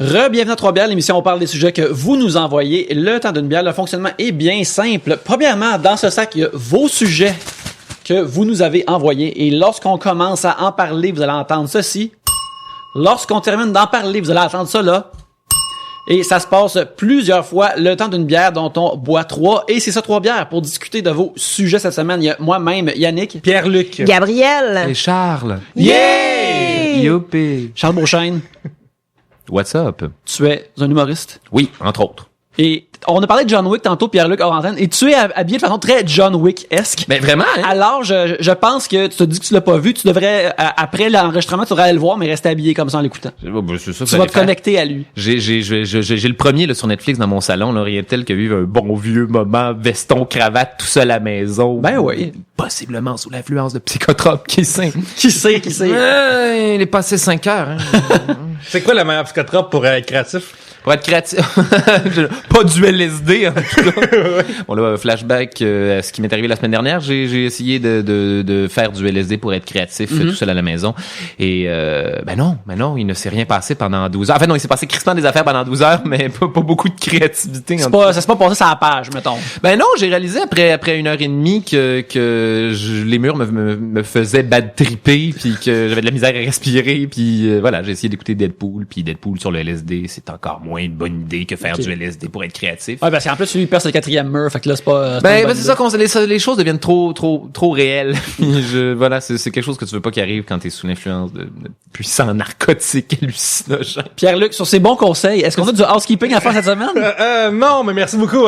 Bienvenue à 3 bières, l'émission où on parle des sujets que vous nous envoyez. Le temps d'une bière, le fonctionnement est bien simple. Premièrement, dans ce sac, il y a vos sujets que vous nous avez envoyés. Et lorsqu'on commence à en parler, vous allez entendre ceci. Lorsqu'on termine d'en parler, vous allez entendre ça là. Et ça se passe plusieurs fois, le temps d'une bière dont on boit 3. Et c'est ça, 3 bières. Pour discuter de vos sujets cette semaine, il y a moi-même, Yannick, Pierre-Luc, Gabriel Et Charles. Yeah! Youpi. Charles Beauchesne. What's up? Tu es un humoriste. Oui, entre autres. Et on a parlé de John Wick tantôt, Pierre-Luc hors antenne, et tu es habillé de façon très John Wick-esque. Ben vraiment, hein? Alors, je pense que tu te dis que tu l'as pas vu, tu devrais, après l'enregistrement, tu devrais aller le voir, mais rester habillé comme ça en l'écoutant. C'est ça, Tu vas te connecter à lui. J'ai le premier là, sur Netflix dans mon salon, l'Oriental, qui a eu un bon vieux moment, veston, cravate, tout seul à la maison. Ben oui. Possiblement sous l'influence de psychotropes, qui sait? Qui sait? Il est passé 5 heures, hein? c'est quoi la meilleure psychotrope pour être créatif? Pour être créatif. Pas du LSD, en tout cas. Bon, là, flashback à ce qui m'est arrivé la semaine dernière. J'ai essayé de faire du LSD pour être créatif tout seul à la maison. Et, ben non, il ne s'est rien passé pendant 12 heures. Enfin, non, il s'est passé crispement des affaires pendant 12 heures, mais pas beaucoup de créativité. Ça s'est pas passé sur la page, mettons. Ben non, j'ai réalisé après 1h30 que les murs me faisaient bad tripper, puis que j'avais de la misère à respirer, puis voilà, j'ai essayé d'écouter Deadpool, puis Deadpool sur le LSD, c'est encore moins une bonne idée que faire du LSD pour être créatif. Ouais, parce qu'en plus, lui, il perce le 4e mur, fait que là, c'est pas. C'est ça qu'on les choses deviennent trop réelles. Voilà, c'est quelque chose que tu veux pas qu'il arrive quand t'es sous l'influence de puissants narcotiques hallucinogènes. Pierre-Luc, sur ces bons conseils, est-ce qu'on a du housekeeping à faire cette semaine? Non, mais merci beaucoup.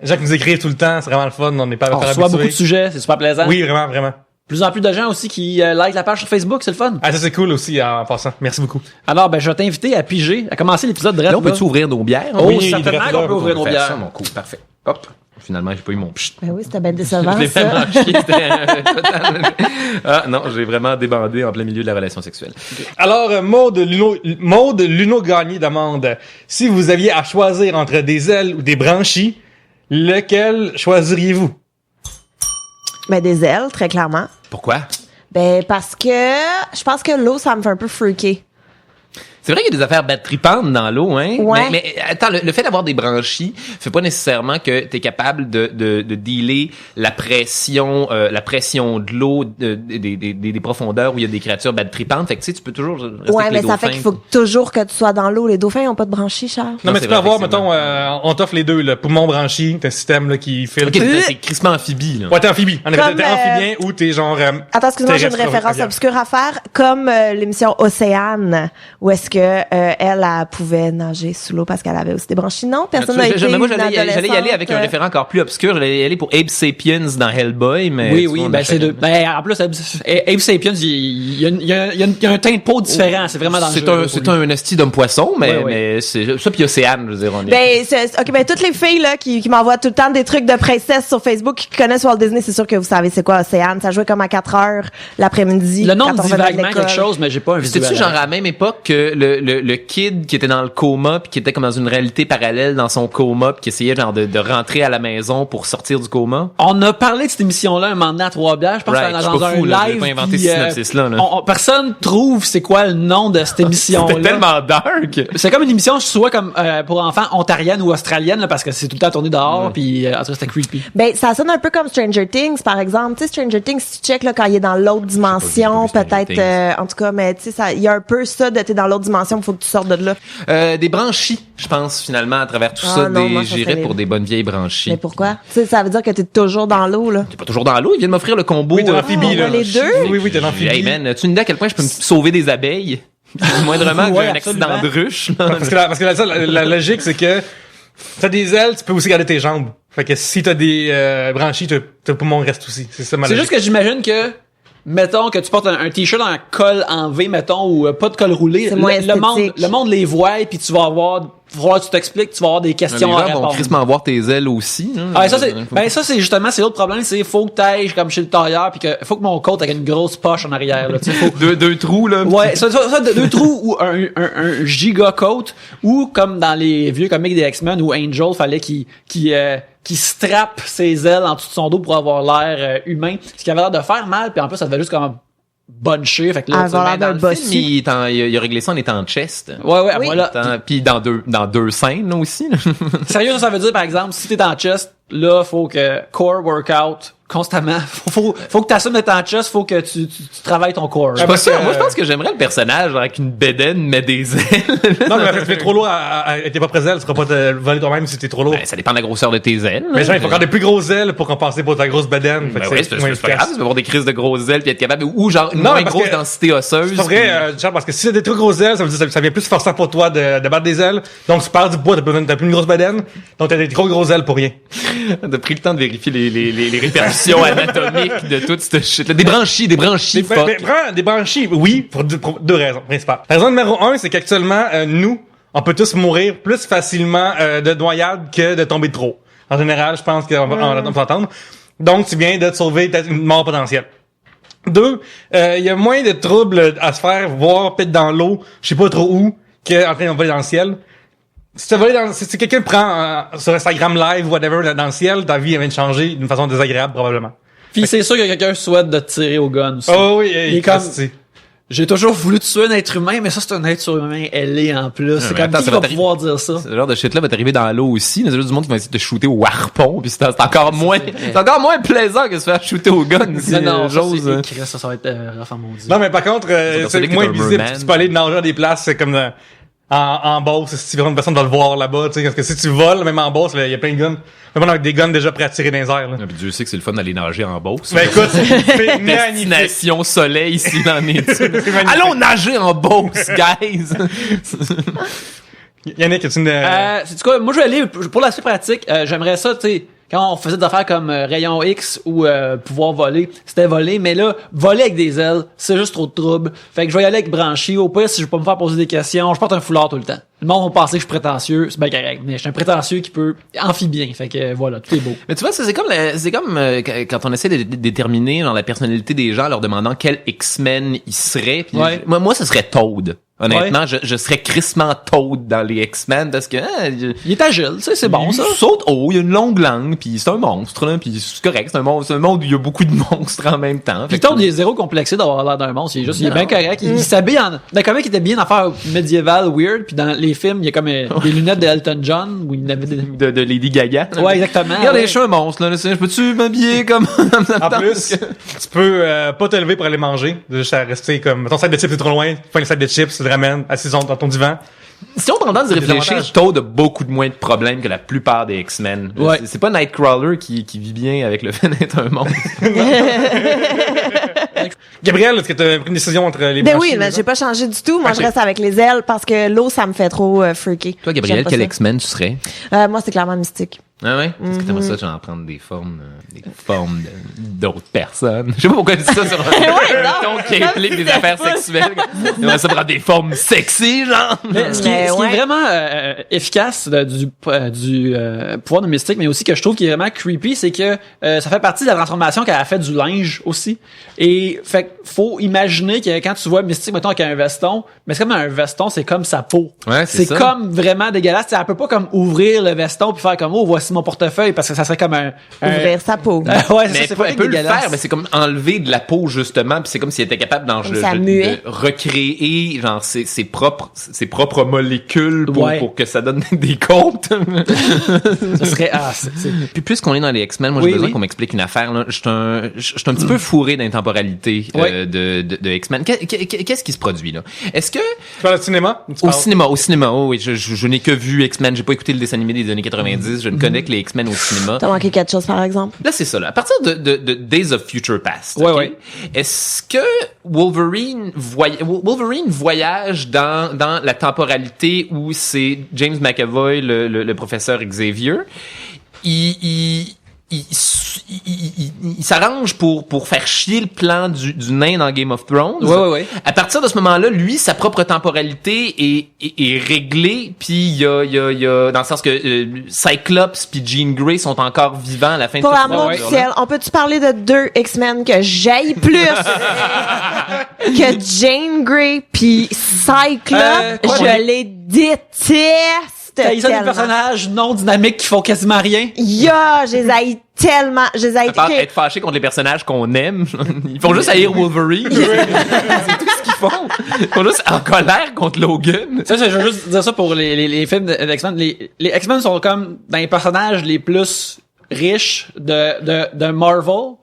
Jacques nous écrivent tout le temps, c'est vraiment le fun, on n'est pas On reçoit beaucoup de sujets, c'est super plaisant. Oui, vraiment, vraiment. Plus en plus de gens aussi qui like la page sur Facebook, c'est le fun. Ah, ça c'est cool aussi en passant. Merci beaucoup. Alors, ben, je vais t'inviter à piger, à commencer l'épisode de Là, on peut-tu ouvrir nos bières? Oh, Oui, certainement qu'on peut ouvrir nos faire ça, bières. mon coup. Parfait. Hop. Finalement, j'ai pas eu mon pchit. Ben oui, c'était bien décevant, Je l'ai ça. vraiment chié. Ah non, j'ai vraiment débandé en plein milieu de la relation sexuelle. Alors, Maude Luno Gagné demande, si vous aviez à choisir entre des ailes ou des branchies, lequel choisiriez-vous? Ben, des ailes, très clairement. Pourquoi? Ben, parce que je pense que l'eau, ça me fait un peu freaker. C'est vrai qu'il y a des affaires bad tripantes dans l'eau, hein? Ouais. Mais attends, le fait d'avoir des branchies fait pas nécessairement que t'es capable de dealer la pression de l'eau, des profondeurs où il y a des créatures bad tripantes. Fait que tu sais, tu peux toujours rester Ouais, avec mais les ça fait dauphins. qu'il faut toujours que tu sois dans l'eau. Les dauphins, ils ont pas de branchies, Charles. Non, mais c'est tu peux vrai, avoir, mettons, effectivement. on t'offre les deux, là. Poumon branchi, t'as un système, là, qui file. Ok, c'est crissement amphibie, là. Ouais, t'es amphibie. En effet, Comme, t'es amphibien ou t'es genre, Attends, excuse-moi, j'ai une terrestre, référence aviaire. obscure à faire, comme l'émission Océane, où est-ce que elle pouvait nager sous l'eau parce qu'elle avait aussi des branchies. Non, personne n'a été Mais moi, une j'allais y aller avec un adolescente. référent encore plus obscur. J'allais y aller pour Abe Sapiens dans Hellboy, mais... Oui, tu vois, oui, on ben, achète- c'est deux. Ben, en plus, Abe Sapiens, il y a un teint de peau différent, c'est vraiment dangereux. C'est un esti d'homme-poisson, mais, Ouais, ouais. mais c'est ça, puis Océane, je veux dire, on est... Ben, ok, ben, toutes les filles, là, qui m'envoient tout le temps des trucs de princesse sur Facebook, qui connaissent Walt Disney, c'est sûr que vous savez c'est quoi Océane. Ça jouait comme à 4 heures l'après-midi. Le nom quand me on dit revenait de vaguement l'école. quelque chose, mais j'ai pas un visuel. C'était-tu genre à la même époque que le kid qui était dans le coma puis qui était comme dans une réalité parallèle dans son coma puis qui essayait genre de rentrer à la maison pour sortir du coma? On a parlé de cette émission-là un moment donné à 3 bières, je pense Right, que je c'était suis dans pas un fou, là, j'ai live. pas inventé puis, ce synopsis-là, là. Personne trouve c'est quoi le nom de cette émission-là. C'était tellement dark! C'est comme une émission, soit comme pour enfants ontarienne ou australienne, là, parce que c'est tout le temps tourné dehors, puis en tout cas c'était creepy. Ben, ça sonne un peu comme Stranger Things, par exemple. Tu sais, Stranger Things, si tu check, là, quand il est dans l'autre dimension, j'ai pas vu Stranger peut-être, en tout cas, mais tu sais, il y a un peu ça de t'es dans l'autre dimension, il faut que tu sortes de là. Des branchies, je pense, finalement, à travers tout Ah, ça. non, moi, ça J'irais serait pour des bonnes vieilles branchies. Mais pourquoi? Tu sais, ça veut dire que t'es toujours dans l'eau, là. T'es pas toujours dans l'eau, ils viennent m'offrir le combo. Oui, t'es l'amphibie, là. les deux? Oui, t'es l'amphibie. Hey man, as-tu une idée à quel point je peux me sauver des abeilles? Moindrement que Ouais, j'ai un accident absolument. de ruche. là. Parce que la logique, c'est que t'as des ailes, tu peux aussi garder tes jambes. Fait que si t'as des branchies, ton poumon reste aussi. C'est ça ma C'est logique. juste que j'imagine que, mettons que tu portes un t-shirt en col en V, mettons, ou pas de col roulé, C'est moins esthétique. le monde les voit, puis tu vas avoir, falloir que tu t'expliques, tu vas avoir des Les questions à gens vont répondre. crissement voir tes ailes aussi. Hein. Ah, ça c'est justement c'est l'autre problème, c'est faut que t'ailles comme chez le tailleur puis que faut que mon côte avec une grosse poche en arrière là, tu sais, faut deux trous, là. ouais, ça deux trous ou un giga coat ou comme dans les vieux comics des X-Men où Angel fallait qu'il strappe ses ailes en dessous de son dos pour avoir l'air humain, ce qui avait l'air de faire mal puis en plus ça devait juste comme bunché. Fait que là, Avoir l'air d'un Dans le film, bossu. il a réglé ça en étant en chest. ouais, Oui. voilà. Puis dans deux scènes, là, aussi. Là. Sérieux, ça veut dire, par exemple, si t'es en chest, là, faut que core workout constamment. Faut que t'assumes d'être en chest, faut que tu travailles ton core. Je suis pas sûr. que- Moi, je pense que j'aimerais le personnage genre, avec une bédaine, mais des ailes. Non, mais tu fais trop lourd t'es pas présent, tu seras pas te voler toi-même si t'es trop lourd. Ben, ça dépend de la grosseur de tes ailes. Mais genre, il faut encore des plus grosses ailes pour compenser pour ta grosse bedaine. Fait que Ben oui, c'est moins pas grave, efficace. tu peux avoir des crises de grosses ailes puis être capable, ou genre une Non, moins mais parce grosse que- densité osseuse. C'est pas vrai, Charles, parce que si t'as des trop grosses ailes, ça veut dire que ça devient plus forçant pour toi de battre des ailes. Donc, tu perds du poids, t'as plus une grosse bedaine. Donc, t'as des trop grosses ailes pour rien. T'as pris le temps de vérifier les répercussions anatomiques de toute cette shit. Des branchies, fuck. Mais prends des branchies, oui, pour deux raisons principales. La raison numéro 1, c'est qu'actuellement, nous, on peut tous mourir plus facilement de noyade que de tomber de trop. En général, je pense qu'on va s'entendre. Donc, tu viens de te sauver peut-être une mort potentielle. 2, il y a moins de troubles à se faire voir peut-être dans l'eau, je sais pas trop où, qu'en train de voler dans le ciel. Si quelqu'un prend sur Instagram live, whatever, dans le ciel, ta vie elle vient de changer d'une façon désagréable, probablement. Puis c'est sûr que quelqu'un souhaite de te tirer au gun aussi. Oh oui, Il est comme- Christy. J'ai toujours voulu tuer un être humain, mais ça, c'est un être humain ailé en plus. C'est mais comme attends, qui ça va va pouvoir dire ça? Ce genre de shit-là va t'arriver dans l'eau aussi. Il y a du monde qui va essayer de te shooter au harpon, puis c'est encore moins plaisant que de se faire shooter au gun. Non, non, ça, chose, c'est écrit, ça va être enfin maudit. Non, mais par contre, c'est persuadé que moins t'es un visible. merman. Tu peux aller nager à des places comme en Beauce, si personne va le voir là-bas, tu sais, parce que si tu voles, même en Beauce, il y a plein de guns. Même avec des guns déjà prêts à tirer dans les airs, là. Ah, puis Dieu sait que c'est le fun d'aller nager en Beauce. Ben écoute, c'est magnifique. Destination soleil ici dans les magnifique. Allons nager en Beauce, guys! Yannick, as-tu une... C'est quoi? Moi, je vais aller pour l'aspect pratique. J'aimerais ça, tu sais, quand on faisait des affaires comme rayon X ou pouvoir voler, c'était voler. Mais là, voler avec des ailes, c'est juste trop de trouble. Fait que je vais y aller avec branchi. Au pire, si je peux pas me faire poser des questions, je porte un foulard tout le temps. Le monde va penser que je suis prétentieux, c'est bien correct. Mais je suis un prétentieux qui peut amphibien. Fait que voilà, tout est beau. Mais tu vois, ça, c'est comme quand on essaie de déterminer dans la personnalité des gens en leur demandant quel X-Men ils seraient. Puis Ouais. moi, ce serait Toad. Honnêtement, je serais crissement Toad dans les X-Men parce que Il est agile, tu sais, c'est bon ça. Il saute haut, il a une longue langue, puis c'est un monstre, là, puis c'est correct, c'est un monde où il y a beaucoup de monstres en même temps. Puis Fait que- Toad, il est zéro complexé d'avoir l'air d'un monstre. Il est Non. bien correct. Il s'habille en... Ben, comment il était bien en affaires médiévales weird. Puis dans les films, il y a comme des lunettes de Elton John où il avait des... de Lady Gaga. Ouais, exactement. Regarde, ouais. je suis un monstre, là, je peux-tu m'habiller comme... En plus, tu peux pas te lever pour aller manger. Juste à rester comme... Ton sac de chips est trop loin. Tu prends le sac de chips, tu le ramènes, assis dans ton divan. Si on tendance de Des réfléchir, avantages. Toad a beaucoup de moins de problèmes que la plupart des X-Men. Ouais. C'est pas Nightcrawler qui vit bien avec le fait d'être un monstre. Gabriel, est-ce que tu as pris une décision entre les Ben branchies oui, et mais les j'ai pas changé du tout. Moi, Ok. je reste avec les ailes parce que l'eau, ça me fait trop freaky. Toi, Gabriel, J'aime pas quel ça. X-Men tu serais? Moi, c'est clairement mystique. Ah ouais? Est-ce que t'aimerais ça, genre, prendre des formes d'autres personnes? Je sais pas pourquoi tu dis ça sur un ton qui implique des affaires sexuelles. T'aimerais ça prendre des formes sexy, genre? Mais ce qui Mais est ouais. vraiment efficace du pouvoir de Mystique, mais aussi que je trouve qui est vraiment creepy, c'est que ça fait partie de la transformation qu'elle a fait du linge aussi. Et fait que faut imaginer que quand tu vois Mystique, mettons, avec un veston, mais c'est comme un veston, c'est comme sa peau. Ouais, c'est ça. comme vraiment dégueulasse. T'sais, elle peut pas comme ouvrir le veston puis faire comme oh voici mon portefeuille parce que ça serait comme un Ouvrir sa peau. ouais, c'est Mais ça, c'est elle peut le dégueulasse. faire, mais c'est comme enlever de la peau, justement, puis c'est comme s'il était capable Comme ça muet. de recréer, genre, ses propres molécules Ouais. pour que ça donne des comptes. Ça serait c'est- Puis puisqu'on est dans les X-Men, moi, Oui, j'ai besoin oui. qu'on m'explique une affaire, là. Je suis un petit peu fourré d'intemporalité, Ouais. de X-Men. Qu'est-ce qui se produit, là? Est-ce que, Tu parles de cinéma? Tu au parles- cinéma, oh oui, je n'ai que vu X-Men, j'ai pas écouté le dessin animé des années 90, je ne connais que les X-Men au cinéma. T'as manqué quelque chose, par exemple? Là, c'est ça, là. À partir de Days of Future Past, Ouais, ok? ouais. Est-ce que Wolverine voyage dans la temporalité où c'est James McAvoy, le professeur Xavier? Il s'arrange pour faire chier le plan du nain dans Game of Thrones. Ouais. À partir de ce moment-là, lui, sa propre temporalité est réglée, puis il y a dans le sens que Cyclops puis Jean Grey sont encore vivants à la fin Pour de cette l'amour du aventure-là. ciel, on peut-tu parler de deux X-Men que j'aille plus que Jane Grey puis Cyclope? Quoi, Je les déteste! T'as ça des tellement. personnages non dynamiques qui font quasiment rien. Je les haïs tellement. Je les haïs. À part être fâché contre les personnages qu'on aime, ils font juste haïr Wolverine. C'est tout ce qu'ils font. Ils sont juste en colère contre Logan. Ça, je veux juste dire ça pour les films d'X-Men. Les X-Men sont comme dans les personnages les plus riches de Marvel,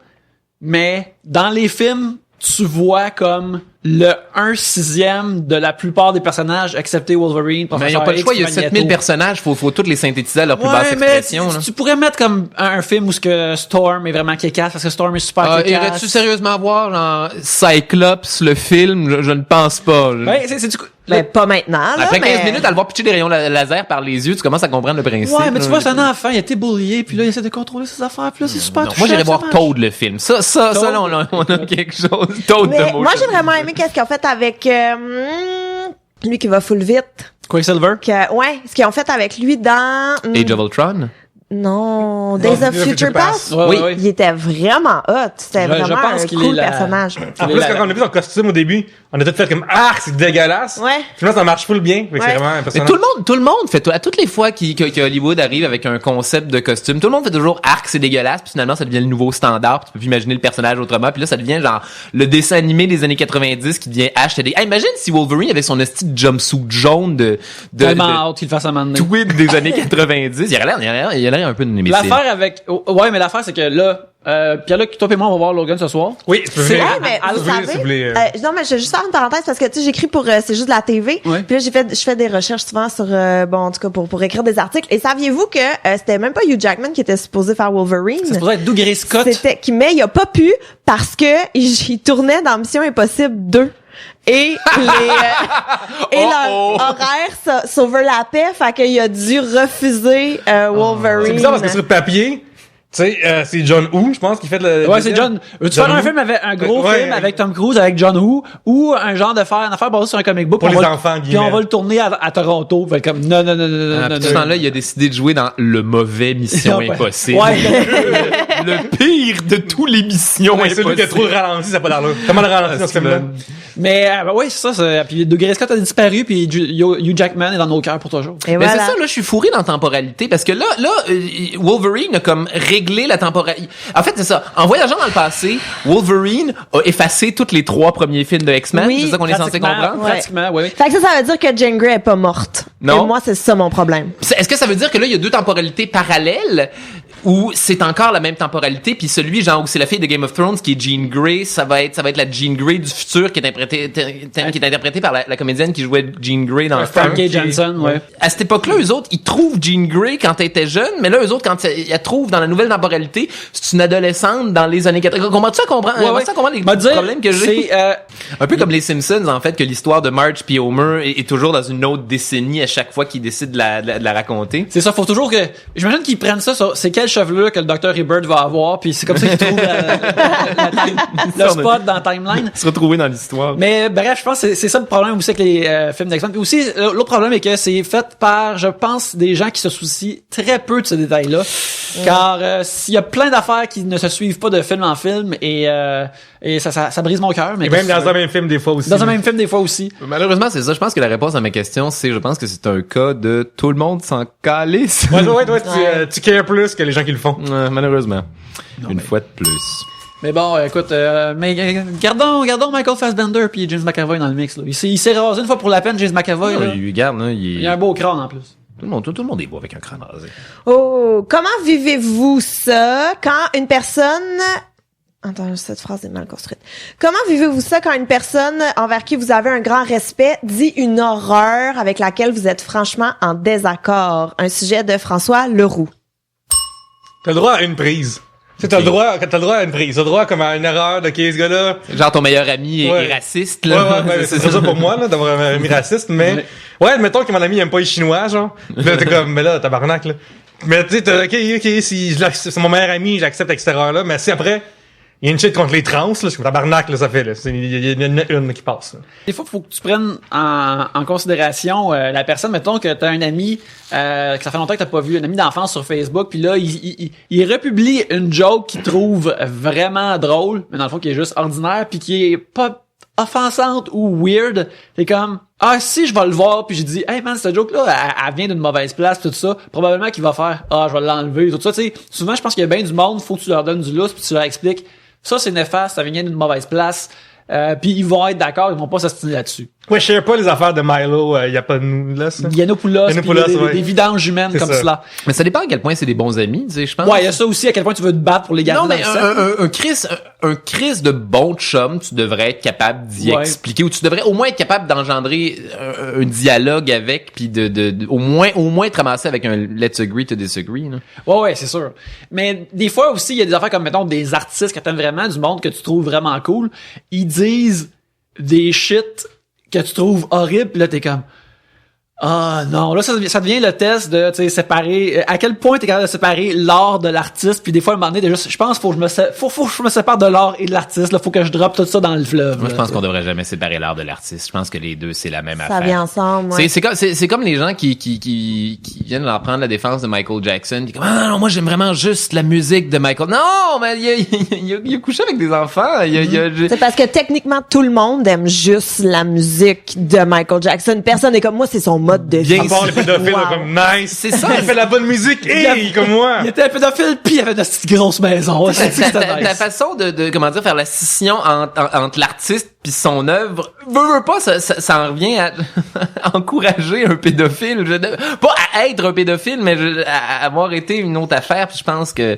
mais dans les films, tu vois comme le 1/6 de la plupart des personnages, excepté Wolverine, Mais ils n'ont pas le choix, il y a 7000 personnages, faut toutes les synthétiser à leur plus basse expression. Mais tu pourrais mettre comme un film où ce que Storm est vraiment kick-ass, parce que Storm est super kick-ass. Irais-tu sérieusement voir genre Cyclops, le film? Je ne pense pas. Ben, c'est du coup... Mais pas maintenant, là. Après 15 mais... minutes, à le voir pitcher des rayons laser par les yeux, tu commences à comprendre le principe. Ouais, mais tu là. vois, c'est un enfant, il a été bullié, puis là, il essaie de contrôler ses affaires, puis là, c'est super Non, touchant, moi, j'irais ça voir marche. Toad, le film. Ça, là, on a quelque chose. Toad de Mais motion. moi, j'ai vraiment aimé qu'est-ce qu'ils ont fait avec lui qui va full vite. Quicksilver. Ce qu'ils ont fait avec lui dans... Age of Ultron? Non, Days of Future Past. Ouais, Oui. ouais. Il était vraiment hot. C'était Je vraiment pense un qu'il cool est la- personnage. En plus, quand on a vu son costume au début, on a tout fait comme c'est dégueulasse. Ouais. Finalement, ça marche full bien. Fait que Ouais. c'est vraiment Mais impressionnant. tout le monde fait, à toutes les fois que Hollywood arrive avec un concept de costume, tout le monde fait toujours c'est dégueulasse, puis finalement ça devient le nouveau standard, puis tu peux plus imaginer le personnage autrement, puis là ça devient genre le dessin animé des années 90 qui devient imagine si Wolverine avait son esti de jumpsuit jaune de Tellement hâte qu'il le fasse à un moment donné. tweet des années 90, il a l'air un peu de imbécile. L'affaire avec... Ouais, mais l'affaire, c'est que là, Pierre-Luc, toi et moi, on va voir Logan ce soir. Oui, tu peux C'est- venir. Ouais, mais Ah, vous si vous voulez, savez, si vous voulez, non, mais je vais juste faire une parenthèse parce que, tu sais, j'écris pour C'est juste de la TV. Ouais. Puis là, je fais des recherches souvent sur, en tout cas, pour écrire des articles. Et saviez-vous que c'était même pas Hugh Jackman qui était supposé faire Wolverine? C'est supposé être Doug Gray Scott. Mais il a pas pu parce que il tournait dans Mission Impossible 2. Et leur horaire s'overlappait, fait qu'il a dû refuser Wolverine. C'est bizarre parce que sur le papier, tu sais, c'est John Woo, je pense, qui fait le. Ouais, c'est John. Veux-tu John faire un Woo? film avec un gros Ouais. film avec Tom Cruise, avec John Woo, ou un genre de faire une affaire basée sur un comic book Pour on les va- enfants, puis guillemets. on va le tourner à Toronto. Fait comme non. Puis tout ce temps-là, il a décidé de jouer dans le mauvais Mission Ouais. Impossible. Ouais. Le pire de tous les missions Ouais, c'est lui qui a trop impossibles. ralenti, ça n'a pas d'allure. Comment le ralentir dans ce film-là? Mais ben oui, c'est ça. Puis Doug Gray Scott a disparu, puis Hugh Jackman est dans nos cœurs pour toujours. Et Mais voilà. c'est ça, là, je suis fourré dans la temporalité parce que là, Wolverine a comme réglé la temporalité. En fait, c'est ça. En voyageant dans le passé, Wolverine a effacé tous les 3 premiers films de X-Men. Oui, c'est ça qu'on est censé comprendre? Ouais. Pratiquement, oui. Fait que ça veut dire que Jane Grey est pas morte. Non. Et moi, c'est ça mon problème. Est-ce que ça veut dire que là, il y a 2 temporalités parallèles ou c'est encore la même temporalité puis celui genre où c'est la fille de Game of Thrones qui est Jean Grey, ça va être la Jean Grey du futur qui est interprétée par la comédienne qui jouait Jean Grey dans Frank Frank. K. Jensen, ouais. À cette époque-là, eux autres, ils trouvent Jean Grey quand elle était jeune, mais là, eux autres, quand ils la trouvent dans la nouvelle temporalité, c'est une adolescente dans les années 80. Comment-tu comprends? Comment-tu comprends les M'a dire, problèmes que j'ai? c'est, Un peu comme les Simpsons, en fait, que l'histoire de Marge puis Homer est toujours dans une autre décennie à chaque fois qu'ils décident de la raconter. C'est ça, faut toujours que... J'imagine qu'ils prennent ça sur c'est quelle chevelure que le Dr. Hibbert va avoir, puis c'est comme ça qu'ils trouvent le spot dans la timeline. Se retrouver dans l'histoire. Mais bref, je pense que c'est ça le problème aussi avec les films d'X-Men. Puis aussi, l'autre problème est que c'est fait par, je pense, des gens qui se soucient très peu de ces détails-là. Car s'il y a plein d'affaires qui ne se suivent pas de film en film, et ça brise mon cœur. Mais Et même dans un même film, des fois aussi. dans un même film, des fois aussi. Malheureusement, c'est ça. Je pense que la réponse à ma question, c'est, je pense que c'est un cas de tout le monde s'en calisse. Ouais, tu cares plus que les gens qui le font. Malheureusement. Une fois de plus. Mais bon, écoute, mais gardons Michael Fassbender puis James McAvoy dans le mix. Là. Il s'est rasé une fois pour la peine, James McAvoy. Là. Regarde, là, Il a un beau crâne en plus. tout le monde est beau avec un crâne rasé. Oh, comment vivez-vous ça quand une personne... Attends, cette phrase est mal construite. Comment vivez-vous ça quand une personne envers qui vous avez un grand respect dit une horreur avec laquelle vous êtes franchement en désaccord? Un sujet de François Leroux. T'as le droit à une prise. Tu sais, t'as le droit à une prise. T'as le droit comme à une erreur de qui ce gars-là. Genre ton meilleur ami est, Ouais. est raciste, là. Ouais, c'est ça pour moi, là, d'avoir un ami raciste, mais, ouais, admettons que mon ami aime pas les Chinois, genre. Puis là, t'es comme, mais là, tabarnak, là. Mais tu sais, ok, si c'est mon meilleur ami, j'accepte avec cette erreur-là, mais si après, il y a une shit contre les trans, là, je suis comme tabarnak, là, ça fait, là. Il y en a une qui passe, là. Des fois, il faut que tu prennes en considération la personne. Mettons que t'as un ami que ça fait longtemps que t'as pas vu, un ami d'enfance sur Facebook, puis là, il republie une joke qu'il trouve vraiment drôle, mais dans le fond, qui est juste ordinaire, puis qui est pas offensante ou weird, t'es comme, si je vais le voir, puis j'ai dit, hey man, cette joke-là, elle vient d'une mauvaise place, tout ça, probablement qu'il va faire, je vais l'enlever, tout ça, tu sais. Souvent, je pense qu'il y a bien du monde, faut que tu leur donnes du lousse, puis tu leur expliques, ça c'est néfaste, ça vient d'une mauvaise place, puis ils vont être d'accord, ils vont pas s'astiner là-dessus. Ouais, je sais pas les affaires de Milo, y a pas de nous là, ça. Yiannopoulos, des vidanges humaines comme cela. Mais ça dépend à quel point c'est des bons amis, tu sais, je pense. Ouais, il y a ça aussi, à quel point tu veux te battre pour les garder non, mais dans le un Chris de bon chum, tu devrais être capable d'y expliquer, ou tu devrais au moins être capable d'engendrer un dialogue avec, puis au moins te ramasser avec un let's agree to disagree, là. Ouais, c'est sûr. Mais des fois aussi, il y a des affaires comme, mettons, des artistes que t'aimes vraiment, du monde que tu trouves vraiment cool, ils disent des shit que tu trouves horrible, pis là t'es comme non, là ça devient le test de, tu sais, séparer à quel point t'es capable de séparer l'art de l'artiste, puis des fois à un moment donné déjà, je pense faut que je me sépare de l'art et de l'artiste, là, faut que je drop tout ça dans le fleuve. Moi je pense qu'on devrait jamais séparer l'art de l'artiste. Je pense que les deux c'est la même affaire. Ça vient ensemble. Ouais. C'est comme les gens qui viennent leur prendre la défense de Michael Jackson, qui comme non, moi j'aime vraiment juste la musique de Michael. Non, mais il a couché avec des enfants, C'est parce que techniquement tout le monde aime juste la musique de Michael Jackson. Personne n'est comme moi, c'est son mode de vie. À part les pédophiles, là, comme nice. C'est ça. Il fait la bonne musique, comme moi. Il était un pédophile, puis il avait de cette grosse maison. Ouais, ta façon de comment dire, faire la scission entre l'artiste puis son œuvre, veut pas, ça en revient à encourager un pédophile. Pas à être un pédophile, mais à avoir été une autre affaire, puis je pense que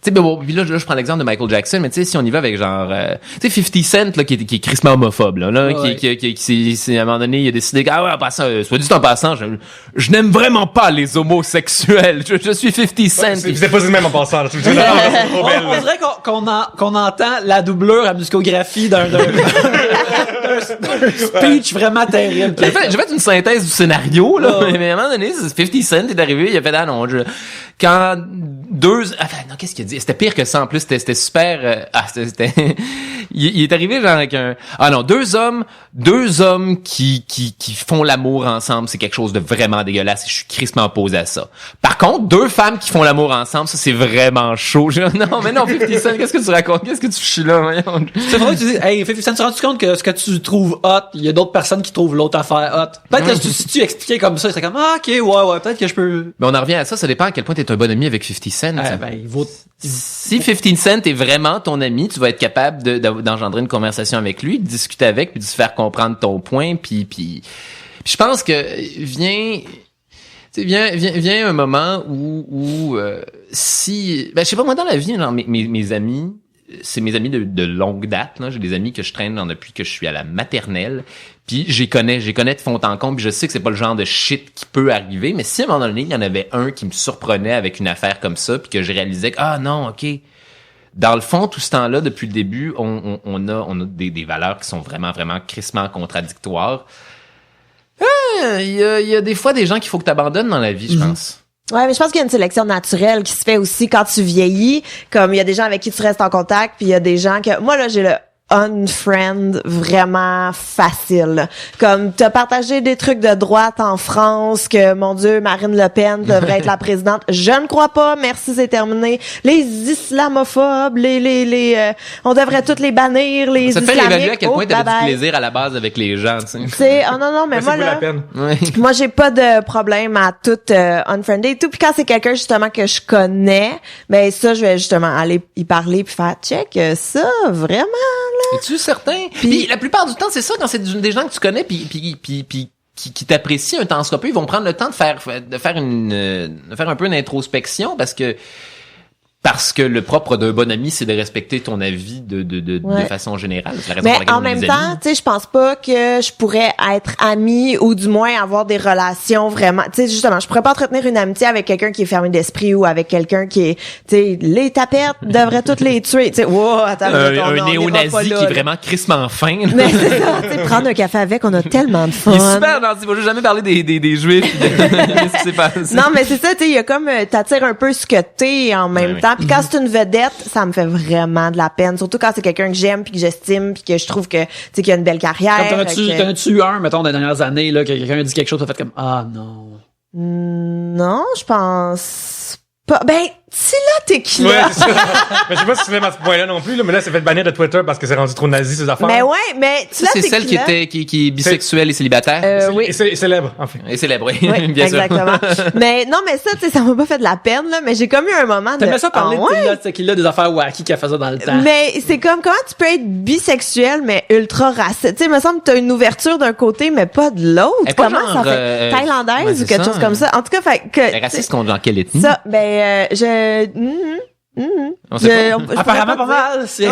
tu sais, bon, puis là, je prends l'exemple de Michael Jackson, mais tu sais, si on y va avec genre, tu sais, 50 Cent, là, qui est crissement homophobe, là, qui, à un moment donné, il a décidé, en passant, soit dit en passant, je n'aime vraiment pas les homosexuels. Je suis 50 Cent. Vous êtes pas du même en passant, là. On dirait qu'on entend la doublure à musicographie d'un speech vraiment terrible. J'ai fait une synthèse du scénario, là, mais à un moment donné, 50 Cent est arrivé, il a fait, qu'est-ce qu'il a dit? C'était pire que ça, en plus, c'était super, il est arrivé, genre, avec deux hommes qui font l'amour ensemble, c'est quelque chose de vraiment dégueulasse, et je suis crissement opposé à ça. Par contre, deux femmes qui font l'amour ensemble, ça, c'est vraiment chaud. Non, 50 Cent, qu'est-ce que tu racontes? Qu'est-ce que tu chies là, voyons? C'est vrai que tu dis, hey, 50 Cent, tu te rends compte que ce que tu trouves hot, il y a d'autres personnes qui trouvent l'autre affaire hot. Peut-être que si tu expliquais comme ça, c'est comme, ok, ouais, peut-être que je peux... Mais on en revient à ça dépend à quel point t'es un bon ami avec 50 Cent. Si 50 Cent est vraiment ton ami, tu vas être capable d'engendrer une conversation avec lui, de discuter avec, puis de se faire comprendre ton point, puis je pense que vient un moment où si, je sais pas, moi dans la vie, genre mes amis, c'est mes amis de longue date, là. J'ai des amis que je traîne depuis que je suis à la maternelle. Puis j'y connais de fond en comble, puis je sais que c'est pas le genre de shit qui peut arriver, mais si à un moment donné, il y en avait un qui me surprenait avec une affaire comme ça, puis que je réalisais que non, OK. Dans le fond, tout ce temps-là, depuis le début, on a des valeurs qui sont vraiment, vraiment crissement contradictoires. Il y a des fois des gens qu'il faut que t'abandonnes dans la vie, je pense. Ouais, mais je pense qu'il y a une sélection naturelle qui se fait aussi quand tu vieillis. Comme il y a des gens avec qui tu restes en contact, puis il y a des gens que... Moi, là, j'ai le unfriend vraiment facile. Comme t'as partagé des trucs de droite en France que, mon Dieu, Marine Le Pen devrait être la présidente. Je ne crois pas. Merci, c'est terminé. Les islamophobes, on devrait toutes les bannir, les islamiques. Ça te fait révéler à quel point t'avais du plaisir à la base avec les gens, tu sais. Non, mais moi, là, moi, j'ai pas de problème à tout unfriender et tout. Puis quand c'est quelqu'un, justement, que je connais, ben ça, je vais justement aller y parler puis faire check ça, vraiment, là. Es-tu certain? Puis la plupart du temps, c'est ça, quand c'est des gens que tu connais puis qui t'apprécient un temps soit peu, ils vont prendre le temps de faire un peu une introspection parce que le propre d'un bon ami, c'est de respecter ton avis de façon générale. C'est la raison mais pour laquelle en même temps, tu sais, je pense pas que je pourrais être amie ou du moins avoir des relations vraiment. Tu sais, justement, je pourrais pas entretenir une amitié avec quelqu'un qui est fermé d'esprit ou avec quelqu'un qui est, tu sais, les tapettes devraient toutes les tuer. Tu sais, un néo-nazi qui est vraiment crissement fin. Mais c'est ça, tu sais, prendre un café avec, on a tellement de fun. Il est super gentil. Moi, j'ai jamais parlé des juifs. Qu'est-ce qui s'est passé? Non, mais c'est ça, tu sais, il y a comme t'attires un peu ce que t'es en même temps. Puis quand c'est une vedette, ça me fait vraiment de la peine. Surtout quand c'est quelqu'un que j'aime puis que j'estime puis que je trouve que, tu sais, qu'il a une belle carrière. T'en as-tu eu un, mettons, des dernières années, là, que quelqu'un a dit quelque chose, t'as fait comme, non. Non, je pense pas. Ben, Tila Tequila. Ouais, c'est ça. Mais je sais pas si c'est même à ce point-là non plus, là, mais là, c'est fait bannir de Twitter parce que c'est rendu trop nazi, ces affaires. Mais ouais, mais Ça, Tila c'est Tequila. celle qui est bisexuelle et célibataire. Oui. Et c'est célèbre, en fait. Et célèbre, oui. Oui, bien sûr. exactement. Mais non, mais ça, tu sais, ça m'a pas fait de la peine, là, mais j'ai comme eu un moment de... T'aimais ça parler Ah, ouais? de Tequila, des affaires wacky qu'elle faisait dans le temps. Mais c'est comme, comment tu peux être bisexuel, mais ultra raciste? Tu sais, il me semble que t'as une ouverture d'un côté, mais pas de l'autre. Elle est pas Comment genre, ça fait? Thaïlandaise ouais, ou c'est quelque ça. chose comme ça. En tout cas, fait que... Elle est raciste contre dans quelle ethnie? Ça, ben, On sait pas. je Apparemment pourrais pas mal. C'est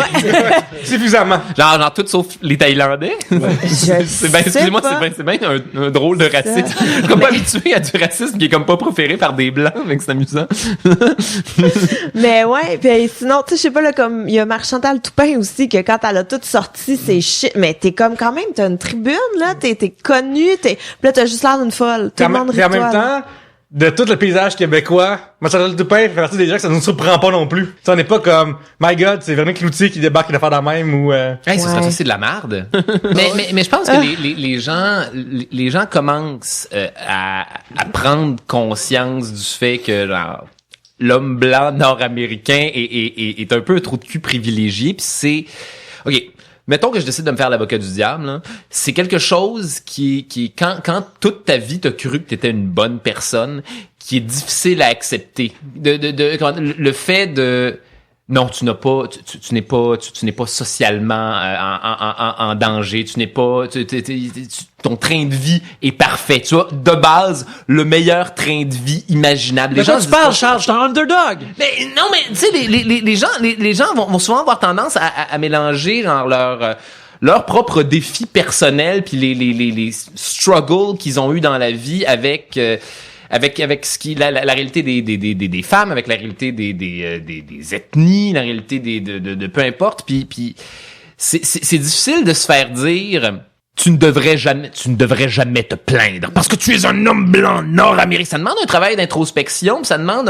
Suffisamment. Genre tout sauf les Thaïlandais? C'est bien, excusez-moi, c'est bien un drôle de racisme. Je suis comme pas habitué à du racisme qui est comme pas proféré par des blancs, mais que c'est amusant. Mais ouais, puis sinon, tu sais, je sais pas, là, comme, il y a Marie-Chantal Toupin aussi, que quand elle a tout sorti, c'est shit, mais t'es comme, quand même, t'as une tribune, là, t'es connue, pis là, t'as juste l'air d'une folle. Tout le monde rit Et en de toi, même là. temps, de tout le paysage québécois, Marie-Chantal Toupin fait partie des gens que ça nous surprend pas non plus. Ça, on n'est pas comme, my god, c'est Véronique Cloutier qui débarque et de faire la même ou, Hey, Ouais. c'est de la merde. mais je pense que les gens commencent à prendre conscience du fait que genre, l'homme blanc nord-américain est un peu un trou de cul privilégié, puis c'est OK. Mettons que je décide de me faire l'avocat du diable, là. C'est quelque chose qui quand toute ta vie t'as cru que t'étais une bonne personne, qui est difficile à accepter. Le fait de non, tu n'es pas socialement en danger, tu n'es pas ton train de vie est parfait. Tu vois, de base, le meilleur train de vie imaginable. Les gens tu parles, Charles, je suis un underdog. Mais non, mais tu sais, les gens vont souvent avoir tendance à mélanger genre leur propre défi personnel puis les struggles qu'ils ont eu dans la vie avec ce qui la réalité des femmes, avec la réalité des ethnies, la réalité de peu importe, puis c'est difficile de se faire dire tu ne devrais jamais te plaindre parce que tu es un homme blanc nord-américain. Ça demande un travail d'introspection, puis ça demande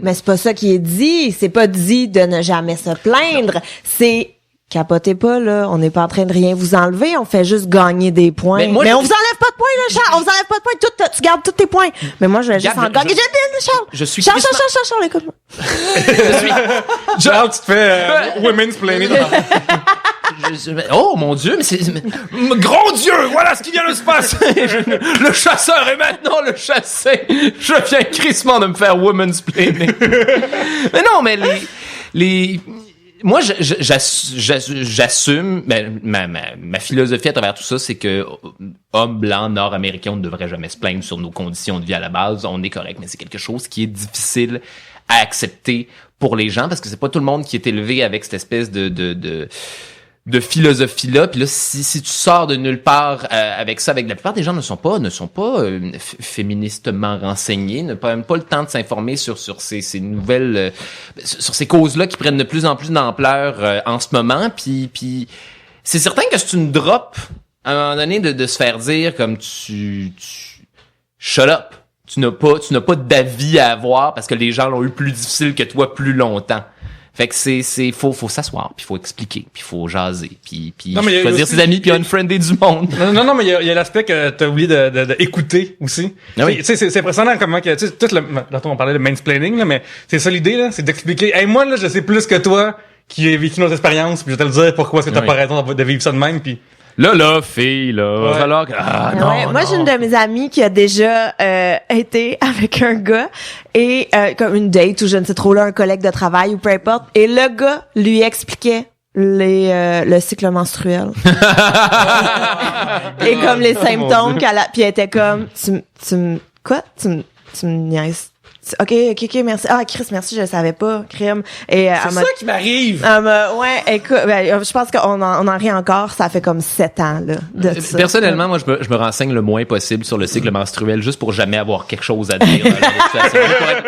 Mais c'est pas ça qui est dit. C'est pas dit de ne jamais se plaindre. C'est capotez pas, là. On n'est pas en train de rien vous enlever. On fait juste gagner des points. Mais moi, on vous enlève pas de points, là, Charles. On vous enlève pas de points. Tu gardes tous tes points. Mais moi, je vais juste en gagner. J'aime bien, Charles. Je suis Charles, écoute-moi. Charles, tu te fais women's planning. Oh mon Dieu, grand Dieu, voilà ce qui vient de se passer. Le chasseur est maintenant le chassé. Je viens crissement de me faire woman's planning. Mais non, mais moi, j'assume, ma philosophie à travers tout ça, c'est que hommes blancs nord-américains, on ne devrait jamais se plaindre sur nos conditions de vie à la base. On est correct, mais c'est quelque chose qui est difficile à accepter pour les gens parce que c'est pas tout le monde qui est élevé avec cette espèce de philosophie-là. Puis là, si tu sors de nulle part avec ça, avec la plupart des gens ne sont pas féministement renseignés, n'ont même pas le temps de s'informer sur ces nouvelles, sur ces causes-là qui prennent de plus en plus d'ampleur en ce moment. Puis c'est certain que c'est une drop à un moment donné de se faire dire comme tu shut up. Tu n'as pas d'avis à avoir parce que les gens l'ont eu plus difficile que toi plus longtemps. Fait que faut s'asseoir, puis faut expliquer, puis faut jaser, puis choisir ses amis, puis unfriender du monde. Non, mais il y a l'aspect que t'as oublié de écouter aussi. Ah oui. Tu sais, c'est impressionnant comment que, tu sais, on parlait de mansplaining, là, mais c'est ça l'idée, là, c'est d'expliquer, hey, moi, là, je sais plus que toi, qui ai vécu nos expériences, puis je vais te le dire pourquoi est-ce que t'as pas raison de vivre ça de même, puis Là, fille, là, ouais. alors que, Ouais, moi, j'ai une de mes amies qui a déjà été avec un gars et comme une date ou je ne sais trop là, un collègue de travail ou peu importe, et le gars lui expliquait le cycle menstruel et comme les symptômes qu'elle a, puis elle était comme tu me niaises. OK, merci. Ah, Chris, merci, je le savais pas. Crime. Et c'est ça qui m'arrive. Ouais, écoute, je pense qu'on en rit encore. Ça fait comme 7 ans, là, de ça. Personnellement, moi, je me renseigne le moins possible sur le cycle menstruel juste pour jamais avoir quelque chose à dire dans la situation. Pour être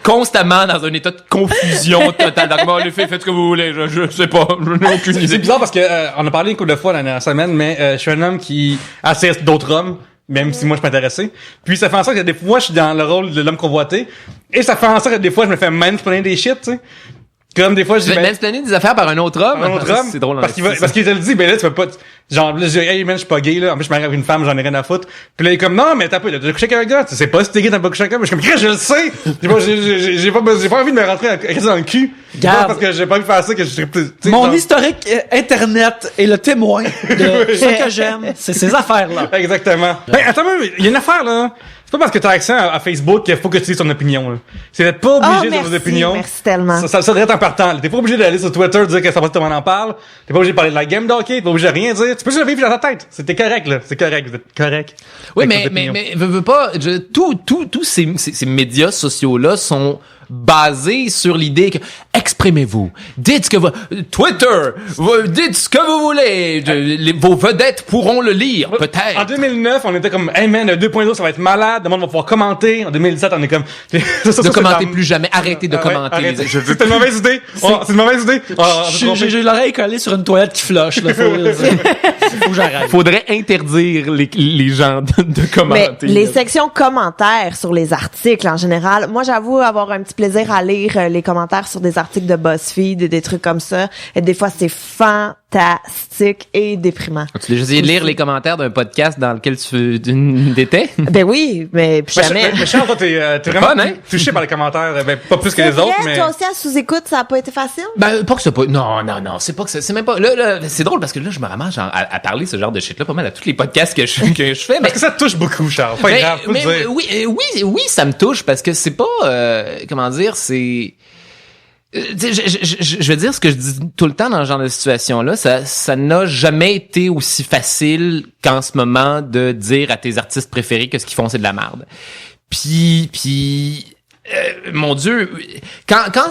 constamment dans un état de confusion totale. Donc, moi, les filles, faites ce que vous voulez. Je sais pas. Je n'ai aucune idée. c'est bizarre parce que, on a parlé une couple de fois la dernière semaine, mais, je suis un homme qui assiste d'autres hommes. Même si moi je m'intéressais. Puis ça fait en sorte que des fois je suis dans le rôle de l'homme convoité. Et ça fait en sorte que des fois je me fais mansplainer des shit, tu sais. Comme des fois, je dis, Tu vas mansplainer des affaires par un autre homme. un autre homme, C'est drôle. parce qu'il te le dit, ben là, tu peux pas, genre, là, je dis, hey, man, je suis pas gay, là. En plus, je m'arrive avec une femme, j'en ai rien à foutre. Puis là, il est comme, non, mais t'as pas, t'as couché avec un gars. Tu sais pas si t'es gay, t'as pas couché avec un gars. Mais je suis comme, je le sais. J'ai pas envie de me rentrer dans le cul. Garde. Parce que j'ai pas envie de faire ça, que je serais plus, Mon historique Internet est le témoin de ce que j'aime. C'est ces affaires-là. Exactement. Ben, attends, il y a une affaire, là. C'est pas parce que t'as accès à Facebook qu'il faut que tu dises ton opinion, là. C'est d'être pas obligé de vos opinions. Merci tellement. Ça devrait être important. T'es pas obligé d'aller sur Twitter dire que ça va tout le monde en parle. T'es pas obligé de parler de la game d'hockey. T'es pas obligé de rien dire. Tu peux juste le vivre dans ta tête. T'es correct, là. C'est correct. Vous êtes correct. Oui, Avec mais vos opinions. veux pas, tous ces médias sociaux-là sont basés sur l'idée que exprimez-vous, dites ce que vous, dites ce que vous voulez, vos vedettes pourront le lire, peut-être. En 2009, on était comme, hey man, le 2.0, ça va être malade. Le monde va pouvoir commenter. En 2017, on est comme, Ne commentez plus jamais, arrêtez de commenter. Arrêtez. Je veux C'est une mauvaise idée. C'est une mauvaise idée. J'ai l'oreille collée sur une toilette qui flush. Là. Faut que j'arrête. Faudrait interdire les gens de Mais commenter. les sections commentaires sur les articles en général, moi j'avoue avoir un petit plaisir à lire les commentaires sur des articles de BuzzFeed et des trucs comme ça. Et des fois c'est fantastique et déprimant. As-tu déjà essayé de lire les commentaires d'un podcast dans lequel tu étais? Ben oui, mais plus jamais. Mais Charles, toi, t'es vraiment Fun, hein? touché par les commentaires. Ben, pas plus que C'est les vrai, autres, mais. toi aussi à sous-écoute, ça a pas été facile? Ben, pas que c'est pas, non, c'est pas que c'est même pas, là, c'est drôle parce que là, je me ramasse genre, à parler ce genre de shit-là pas mal à tous les podcasts que je fais, mais. Parce que ça te touche beaucoup, Charles. Pas grave, faut le dire. Oui, ça me touche parce que c'est pas, comment dire, c'est, je veux dire ce que je dis tout le temps dans ce genre de situation-là, ça n'a jamais été aussi facile qu'en ce moment de dire à tes artistes préférés que ce qu'ils font c'est de la merde. Puis mon Dieu, quand t'en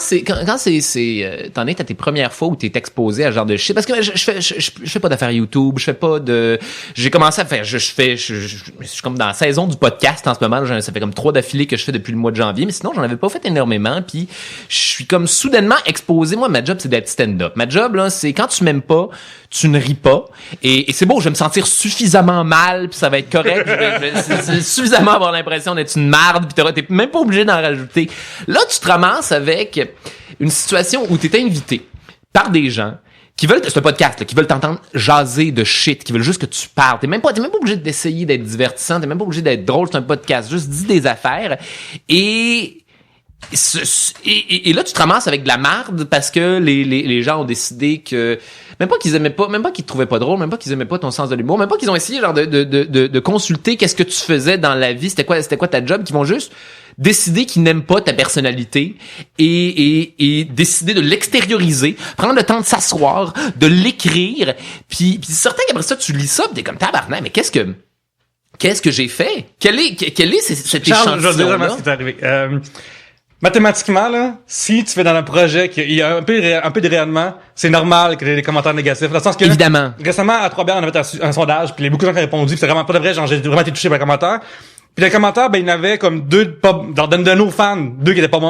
es à tes premières fois où t'es exposé à ce genre de shit, parce que je fais pas d'affaires YouTube, j'ai commencé à faire, je suis comme dans la saison du podcast en ce moment, ça fait comme 3 d'affilée que je fais depuis le mois de janvier, mais sinon j'en avais pas fait énormément, puis je suis comme soudainement exposé. Moi, ma job c'est d'être stand-up. Ma job là, c'est quand tu m'aimes pas, tu ne ris pas, et c'est beau, je vais me sentir suffisamment mal, puis ça va être correct, je vais suffisamment avoir l'impression d'être une marde, puis t'es même pas obligé d'en rajouter. Là, tu te ramasses avec une situation où t'es invité par des gens qui veulent, c'est un podcast, là, qui veulent t'entendre jaser de shit, qui veulent juste que tu parles. T'es même pas obligé d'essayer d'être divertissant, t'es même pas obligé d'être drôle, c'est un podcast, juste dis des affaires. Et là, tu te ramasses avec de la marde parce que les gens ont décidé que, même pas qu'ils aimaient pas, même pas qu'ils te trouvaient pas drôle, même pas qu'ils aimaient pas ton sens de l'humour, même pas qu'ils ont essayé genre de consulter qu'est-ce que tu faisais dans la vie, c'était quoi ta job, qu'ils vont juste décider qu'ils n'aiment pas ta personnalité et décider de l'extérioriser, prendre le temps de s'asseoir, de l'écrire, puis certain qu'après ça tu lis ça, pis t'es comme tabarnak, mais qu'est-ce que j'ai fait? Quel est cet Charles, je vais te dire échantillon-là? vraiment ce qui t'est arrivé. Mathématiquement, là, si tu fais dans un projet qu'il y a un peu de rayonnement, c'est normal que tu aies des commentaires négatifs. Dans le sens que, Évidemment. Récemment, à Trois-Bières, on avait fait un sondage, puis il y a beaucoup de gens qui ont répondu, puis c'est vraiment pas de vrai, genre, j'ai vraiment été touché par les commentaires. Puis les commentaires, ben, il y en avait comme 2 de nos fans, 2 qui étaient pas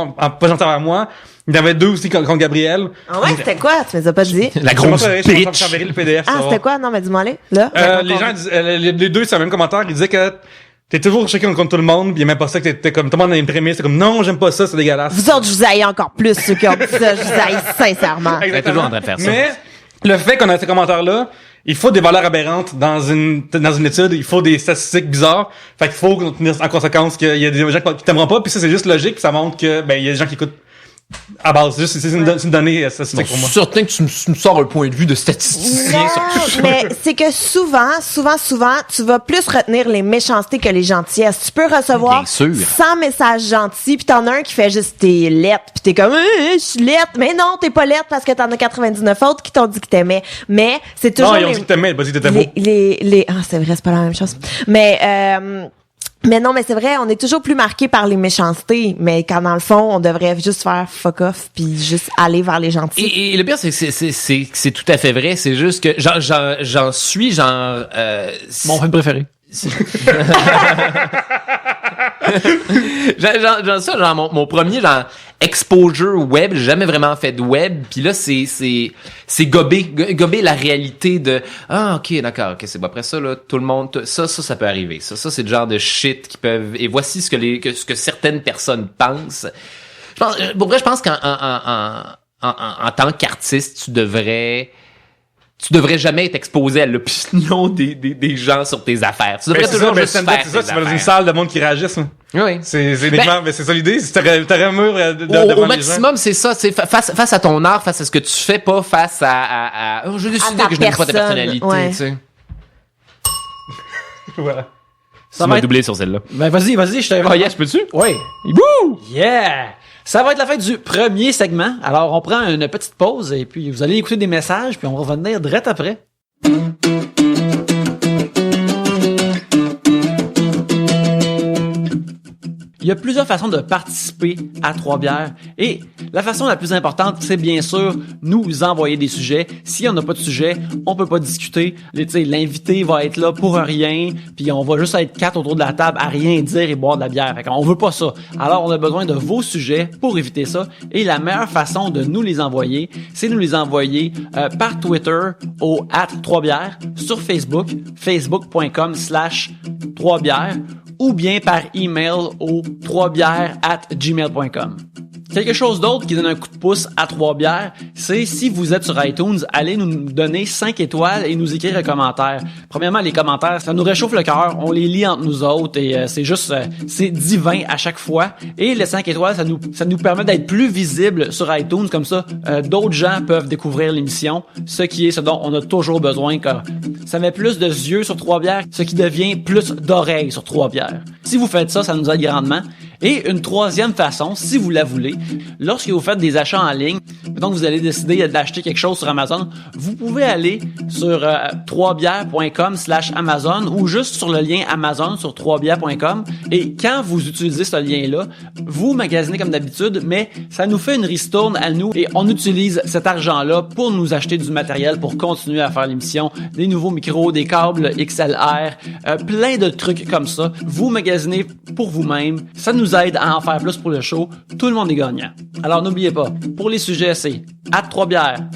gentils avec moi. Il y en avait 2 aussi contre Gabriel. Ah ouais, c'était quoi? Tu me les as pas dit? La grosse bitch. Je le PDF. Ah, c'était quoi? Non, mais dis-moi les. Là. Les gens, les 2, c'est le même commentaire, ils disaient que t'es toujours chacun contre tout le monde, pis il y a même pas ça que t'es comme, tout le monde a une prémisse, c'est comme, non, j'aime pas ça, c'est dégueulasse. Vous autres, je vous haïs encore plus, ceux qui ont dit ça. Je vous haïs sincèrement. Elle est toujours en train de faire ça. Mais, le fait qu'on a ces commentaires-là, il faut des valeurs aberrantes dans une étude, il faut des statistiques bizarres. Fait qu'il faut tenir en conséquence qu'il y a des gens qui t'aimeront pas, puis ça, c'est juste logique, pis ça montre que, ben, il y a des gens qui écoutent à base. C'est une donnée statistique pour moi. Certain que tu me sors un point de vue de statisticien sur tout ça. Mais c'est que souvent, tu vas plus retenir les méchancetés que les gentillesses. Tu peux recevoir Bien sûr. 100 messages gentils, puis t'en as un qui fait juste t'es lettre, puis t'es comme je suis lettre. Mais non, t'es pas lettre parce que t'en as 99 autres qui t'ont dit que t'aimais. Mais c'est toujours Non, ils ont dit que t'aimais, pas dit que t'étais beau. Ah, c'est vrai, c'est pas la même chose. Mais non, mais c'est vrai, on est toujours plus marqué par les méchancetés, mais quand dans le fond, on devrait juste faire fuck off puis juste aller vers les gentils. Et le pire, c'est que c'est tout à fait vrai. C'est juste que j'en suis genre Mon film préféré. genre mon premier genre exposure web, j'ai jamais vraiment fait de web, puis là c'est gober la réalité de OK, d'accord, OK, c'est bon. Après ça là, tout le monde ça peut arriver. Ça c'est le genre de shit qui peuvent, et voici ce que certaines personnes pensent. Je pense qu'en en tant qu'artiste, tu devrais jamais être exposé à l'opinion des gens sur tes affaires. Tu devrais toujours juste faire tes c'est ça, tu vas dans une affaires. salle de monde qui réagisse. Hein. Oui. C'est uniquement, mais c'est ça l'idée. Si t'aurais un mur devant Au les maximum, c'est ça. C'est face à ton art, face à ce que tu fais, pas face à je décide ta que je n'aime pas ta personne, personnalité. ouais. Tu sais. gens. Voilà. Ça Tu va m'as être... doublé sur celle-là. Ben, vas-y, je t'invite. Oh yes, peux-tu? Oui. Bouh! Yeah! Ça va être la fin du premier segment. Alors, on prend une petite pause et puis vous allez écouter des messages puis on va revenir direct après. Il y a plusieurs façons de participer à Trois Bières et la façon la plus importante, c'est bien sûr nous envoyer des sujets. Si on n'a pas de sujet, on peut pas discuter. L'invité va être là pour rien, puis on va juste être 4 autour de la table à rien dire et boire de la bière. Fait qu'on veut pas ça. Alors on a besoin de vos sujets pour éviter ça. Et la meilleure façon de nous les envoyer, c'est de nous les envoyer par Twitter au @3bières, sur Facebook, facebook.com/3bières, ou bien par email au 3bières@gmail.com. Quelque chose d'autre qui donne un coup de pouce à Trois Bières, c'est si vous êtes sur iTunes, allez nous donner 5 étoiles et nous écrire un commentaire. Premièrement, les commentaires, ça nous réchauffe le cœur, on les lit entre nous autres et c'est juste, c'est divin à chaque fois. Et les 5 étoiles, ça nous permet d'être plus visible sur iTunes, comme ça, d'autres gens peuvent découvrir l'émission, ce qui est ce dont on a toujours besoin, car ça met plus de yeux sur Trois Bières, ce qui devient plus d'oreilles sur Trois Bières. Si vous faites ça, ça nous aide grandement. Et une troisième façon, si vous la voulez, lorsque vous faites des achats en ligne, mettons que vous allez décider d'acheter quelque chose sur Amazon, vous pouvez aller sur 3bières.com/Amazon ou juste sur le lien Amazon sur 3bières.com et quand vous utilisez ce lien-là, vous magasinez comme d'habitude, mais ça nous fait une ristourne à nous et on utilise cet argent-là pour nous acheter du matériel pour continuer à faire l'émission, des nouveaux micros, des câbles XLR, plein de trucs comme ça. Vous magasinez pour vous-même, ça nous aide à en faire plus pour le show. Tout le monde est gagnant. Alors n'oubliez pas, pour les sujets, c'est @3bières,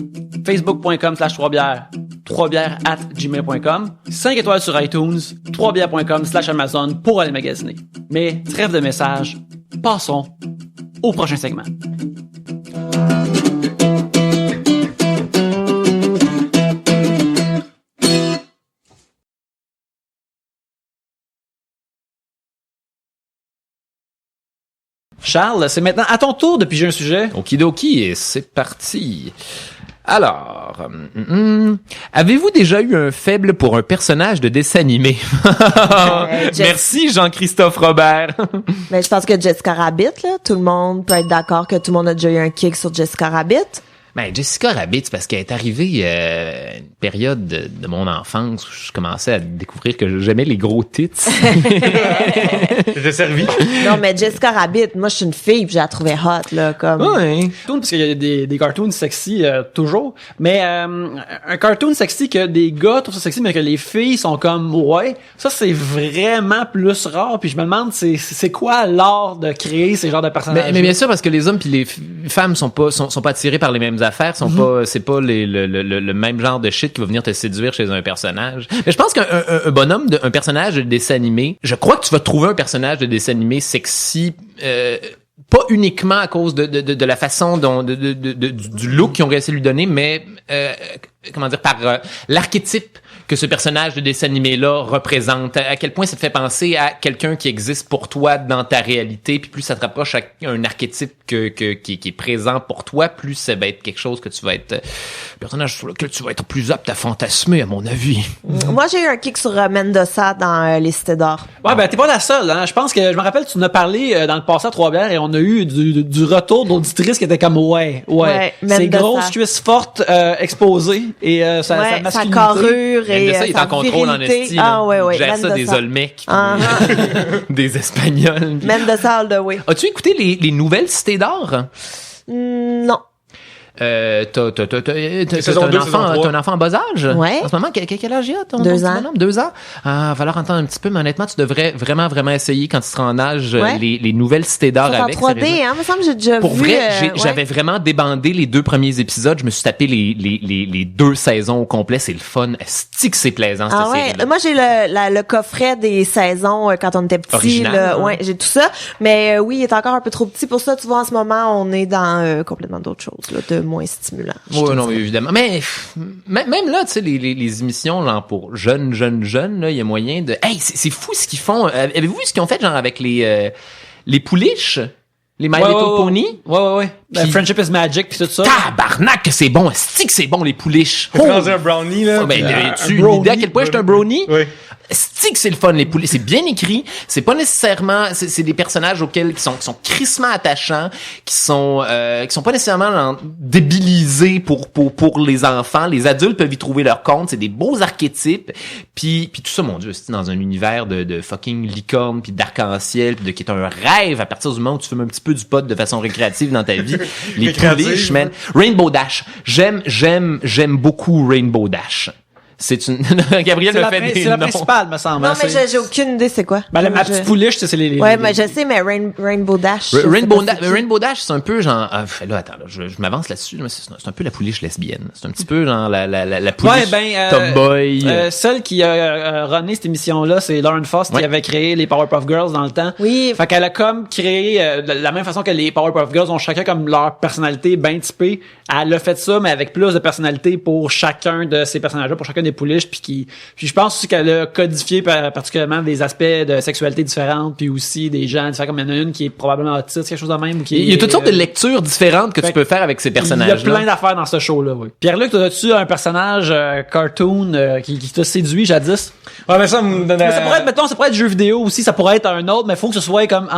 facebook.com/3bières, 3bières@gmail.com, 5 étoiles sur iTunes, 3bières.com/Amazon pour aller magasiner. Mais trêve de messages, passons au prochain segment. Charles, c'est maintenant à ton tour de piger un sujet. Okidoki, et c'est parti. Alors, avez-vous déjà eu un faible pour un personnage de dessin animé? Merci Jean-Christophe Robert. Mais je pense que Jessica Rabbit, là, tout le monde peut être d'accord que tout le monde a déjà eu un kick sur Jessica Rabbit. Ben, Jessica Rabbit, c'est parce qu'elle est arrivée à une période de mon enfance où je commençais à découvrir que j'aimais les gros tits. J'étais servi. Non, mais Jessica Rabbit, moi, je suis une fille, puis je la trouvais hot, là, comme... Ouais. Parce qu'il y a des cartoons sexy toujours, mais un cartoon sexy que des gars trouvent ça sexy, mais que les filles sont comme ouais, ça c'est vraiment plus rare. Puis je me demande c'est quoi l'art de créer ces genres de personnages. Mais bien sûr, parce que les hommes puis les femmes sont pas attirés par les mêmes affaires, c'est pas le même genre de shit qui va venir te séduire chez un personnage. Mais je pense qu'un bonhomme, un personnage de dessin animé, je crois que tu vas trouver un personnage de dessin animé sexy, pas uniquement à cause de la façon dont du look qu'ils ont réussi à lui donner, mais comment dire, par l'archétype que ce personnage de dessin animé-là représente, à quel point ça te fait penser à quelqu'un qui existe pour toi dans ta réalité, puis plus ça te rapproche à un archétype qui est présent pour toi, plus ça va être quelque chose que tu vas être, un personnage sur lequel tu vas être plus apte à fantasmer, à mon avis. Moi, j'ai eu un kick sur Mendoza dans Les Cités d'Or. Ouais, ben t'es pas la seule, hein. Je pense que, je me rappelle, tu en as parlé dans le passé à Trois-Bières et on a eu du retour d'auditrices qui étaient comme ouais. C'est Mendoza. grosses cuisses fortes exposées et sa masculinité. Sa carrure Mais et ça, il est sa en contrôle en virilité. esti. Ah, ouais. Gère ça Mendoza. des Olmecs, puis Uh-huh. des Espagnols. Mendoza all the way. As-tu écouté les nouvelles Cités d'Or? Non. T'as Saison 2, saison 3. un enfant en bas âge? Ouais. En ce moment, quel âge il a, ton 2 petit ans. bonhomme? 2 ans? Ah, va falloir entendre un petit peu, mais honnêtement, tu devrais vraiment, vraiment essayer quand tu seras en âge, Ouais. les nouvelles Cités d'Or C'est en avec. 3D, sérieusement. hein. Me semble que j'ai déjà Pour vu. vrai, ouais. j'avais vraiment débandé les 2 premiers épisodes. Je me suis tapé les 2 saisons au complet. C'est le fun. Esti que c'est plaisant, cette Ah ouais. série-là. Moi, j'ai le coffret des saisons quand on était petit. Original, là. hein? Ouais, j'ai tout ça. Mais oui, il est encore un peu trop petit pour ça. Tu vois, en ce moment, on est dans complètement d'autres choses. Là, moins stimulant. Oui, non, évidemment. Mais même là, tu sais, les émissions genre pour jeunes, là, il y a moyen de... Hey, c'est fou ce qu'ils font. Avez-vous vu ce qu'ils ont fait genre avec les pouliches? Les My Little Pony? Ouais. Puis- Friendship is Magic puis tout ça. Tabarnak que c'est bon. Stick c'est bon, les pouliches. T'as mangé un brownie, là. Oh, ben, puis, tu une idée à quel point j'étais un brownie? Oui. Stick, c'est le fun, les poulets. C'est bien écrit. C'est pas nécessairement, c'est des personnages qui sont crissement attachants, qui sont pas nécessairement genre, débilisés pour les enfants. Les adultes peuvent y trouver leur compte. C'est des beaux archétypes. Puis tout ça, mon Dieu, c'est dans un univers de fucking licorne puis d'arc-en-ciel puis qui est un rêve à partir du moment où tu fumes un petit peu du pot de façon récréative dans ta vie. Les Récréative, pouliches, man. Rainbow Dash. J'aime beaucoup Rainbow Dash. C'est une Gabriel me fait des C'est la noms. principale, me semble. Non, hein, mais c'est- j'ai aucune idée c'est quoi. Ben, la Moi, petite pouliche, c'est les... Ouais, mais je sais, mais Rainbow Dash. je sais Rainbow, pas c'est qui. Rainbow Dash, c'est un peu genre... là, attends, là, je m'avance là-dessus, mais c'est un peu la pouliche lesbienne. C'est un petit peu genre la pouliche Ouais, ben, tomboy. celle qui a runné cette émission-là, c'est Lauren Faust Ouais. qui avait créé les Powerpuff Girls dans le temps. Oui. Fait qu'elle a comme créé, de la même façon que les Powerpuff Girls ont chacun comme leur personnalité bien typée, elle a fait ça, mais avec plus de personnalité pour chacun de ces personnages-là, pour chacun des pouliches, puis je pense aussi qu'elle a codifié particulièrement des aspects de sexualité différentes, puis aussi des gens différents, comme il y en a une qui est probablement autiste, quelque chose de même. Ou qui Il y a est, toutes sortes de lectures différentes que fait tu peux faire avec ces Il y a personnages-là. plein d'affaires dans ce show-là, oui. Pierre-Luc, as-tu un personnage cartoon qui t'a séduit jadis? Ouais, mais ça me donne... Mais ça pourrait être, mettons, ça pourrait être jeu vidéo aussi, ça pourrait être un autre, mais faut que ce soit comme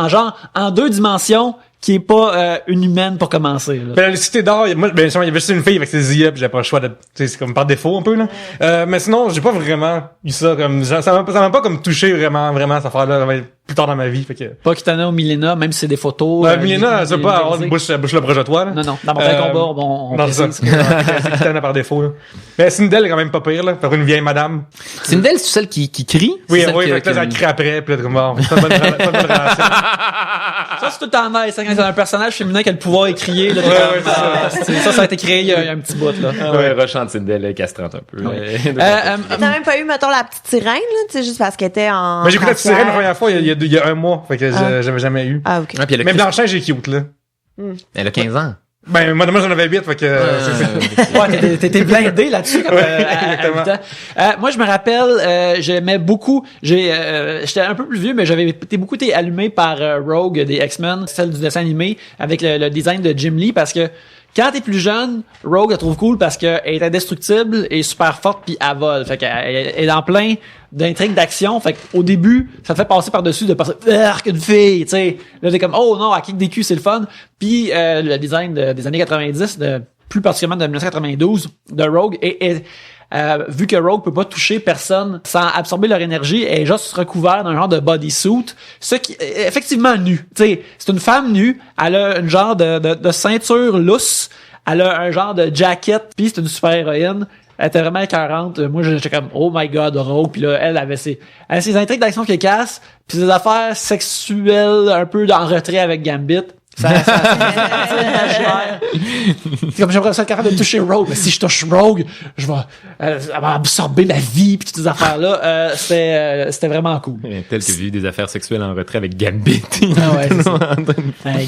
en 2 dimensions, qui est pas une humaine pour commencer. Là. Ben, la Cité d'or, moi, bien sûr, il y avait juste une fille avec ses IA, puis j'avais pas le choix de, tu sais, c'est comme par défaut un peu, là. Mais sinon, j'ai pas vraiment eu ça comme, ça m'a pas comme touché vraiment, cette affaire-là, plus tard dans ma vie, fait que. Pas Kitana ou Milena, même si c'est des photos. Milena, elle veut pas avoir une bouche le proche de toi, là. Non, dans Mortal Kombat, on non, c'est précise. ça. C'est Kitana par défaut, là. Mais Sindel est quand même pas pire, là. Faire une vieille madame. Cindel, c'est celle qui crie? Oui, C'est celle oui, qui- fait que là, qui- elle crie après, puis là, comme bon, c'est une bonne relation. Ça, c'est tout le temps nice, hein, quand t'as un personnage féminin qui a le pouvoir écrier, là, Ouais, ça a été créé il y a un petit bout, là. Ouais, Rochante Cindel est castrante un peu. T'as même pas eu, mettons, la petite sirène, là, tu sais, juste parce qu'elle était en. Mais j'ai écouté la petite brassière. sirène la première fois, il y a un mois, fait que j'avais jamais eu. Ah, ok. Ah, puis elle a Mais Christ- Blanchin, j'ai cute, là. Elle a 15 ans. Ben, moi, j'en avais 8, fait que, Ouais, t'étais blindé là-dessus comme, à exactement. 8 ans. Moi, je me rappelle, j'aimais beaucoup, j'étais un peu plus vieux, mais j'avais été beaucoup été allumé par Rogue des X-Men, celle du dessin animé, avec le design de Jim Lee, parce que quand t'es plus jeune, Rogue la trouve cool parce qu'elle est indestructible et super forte puis elle vole. Fait qu'elle est en plein d'intrigues d'action. Fait qu'au début, ça te fait passer par-dessus de passer qu'une fille, tu sais. Là, t'es comme, oh non, à kick des culs, c'est le fun. Puis le design des années 90, plus particulièrement de 1992, de Rogue, et vu que Rogue peut pas toucher personne sans absorber leur énergie, elle est juste recouverte d'un genre de bodysuit, ce qui est effectivement nu. Tu sais, c'est une femme nue, elle a une genre de ceinture lousse, elle a un genre de jacket, puis c'est une super héroïne. Elle était vraiment écœurante. Moi, j'étais comme, oh my god, Rogue. Puis là, elle avait ses intrigues d'action qui cassent, puis ses affaires sexuelles un peu en retrait avec Gambit. C'est comme j'aimerais ça être capable de toucher Rogue, mais si je touche Rogue, je vais elle va absorber ma vie puis toutes ces affaires là. C'était vraiment cool. Tel que j'ai eu des affaires sexuelles en retrait avec Gambit. Ah ouais, c'est ça.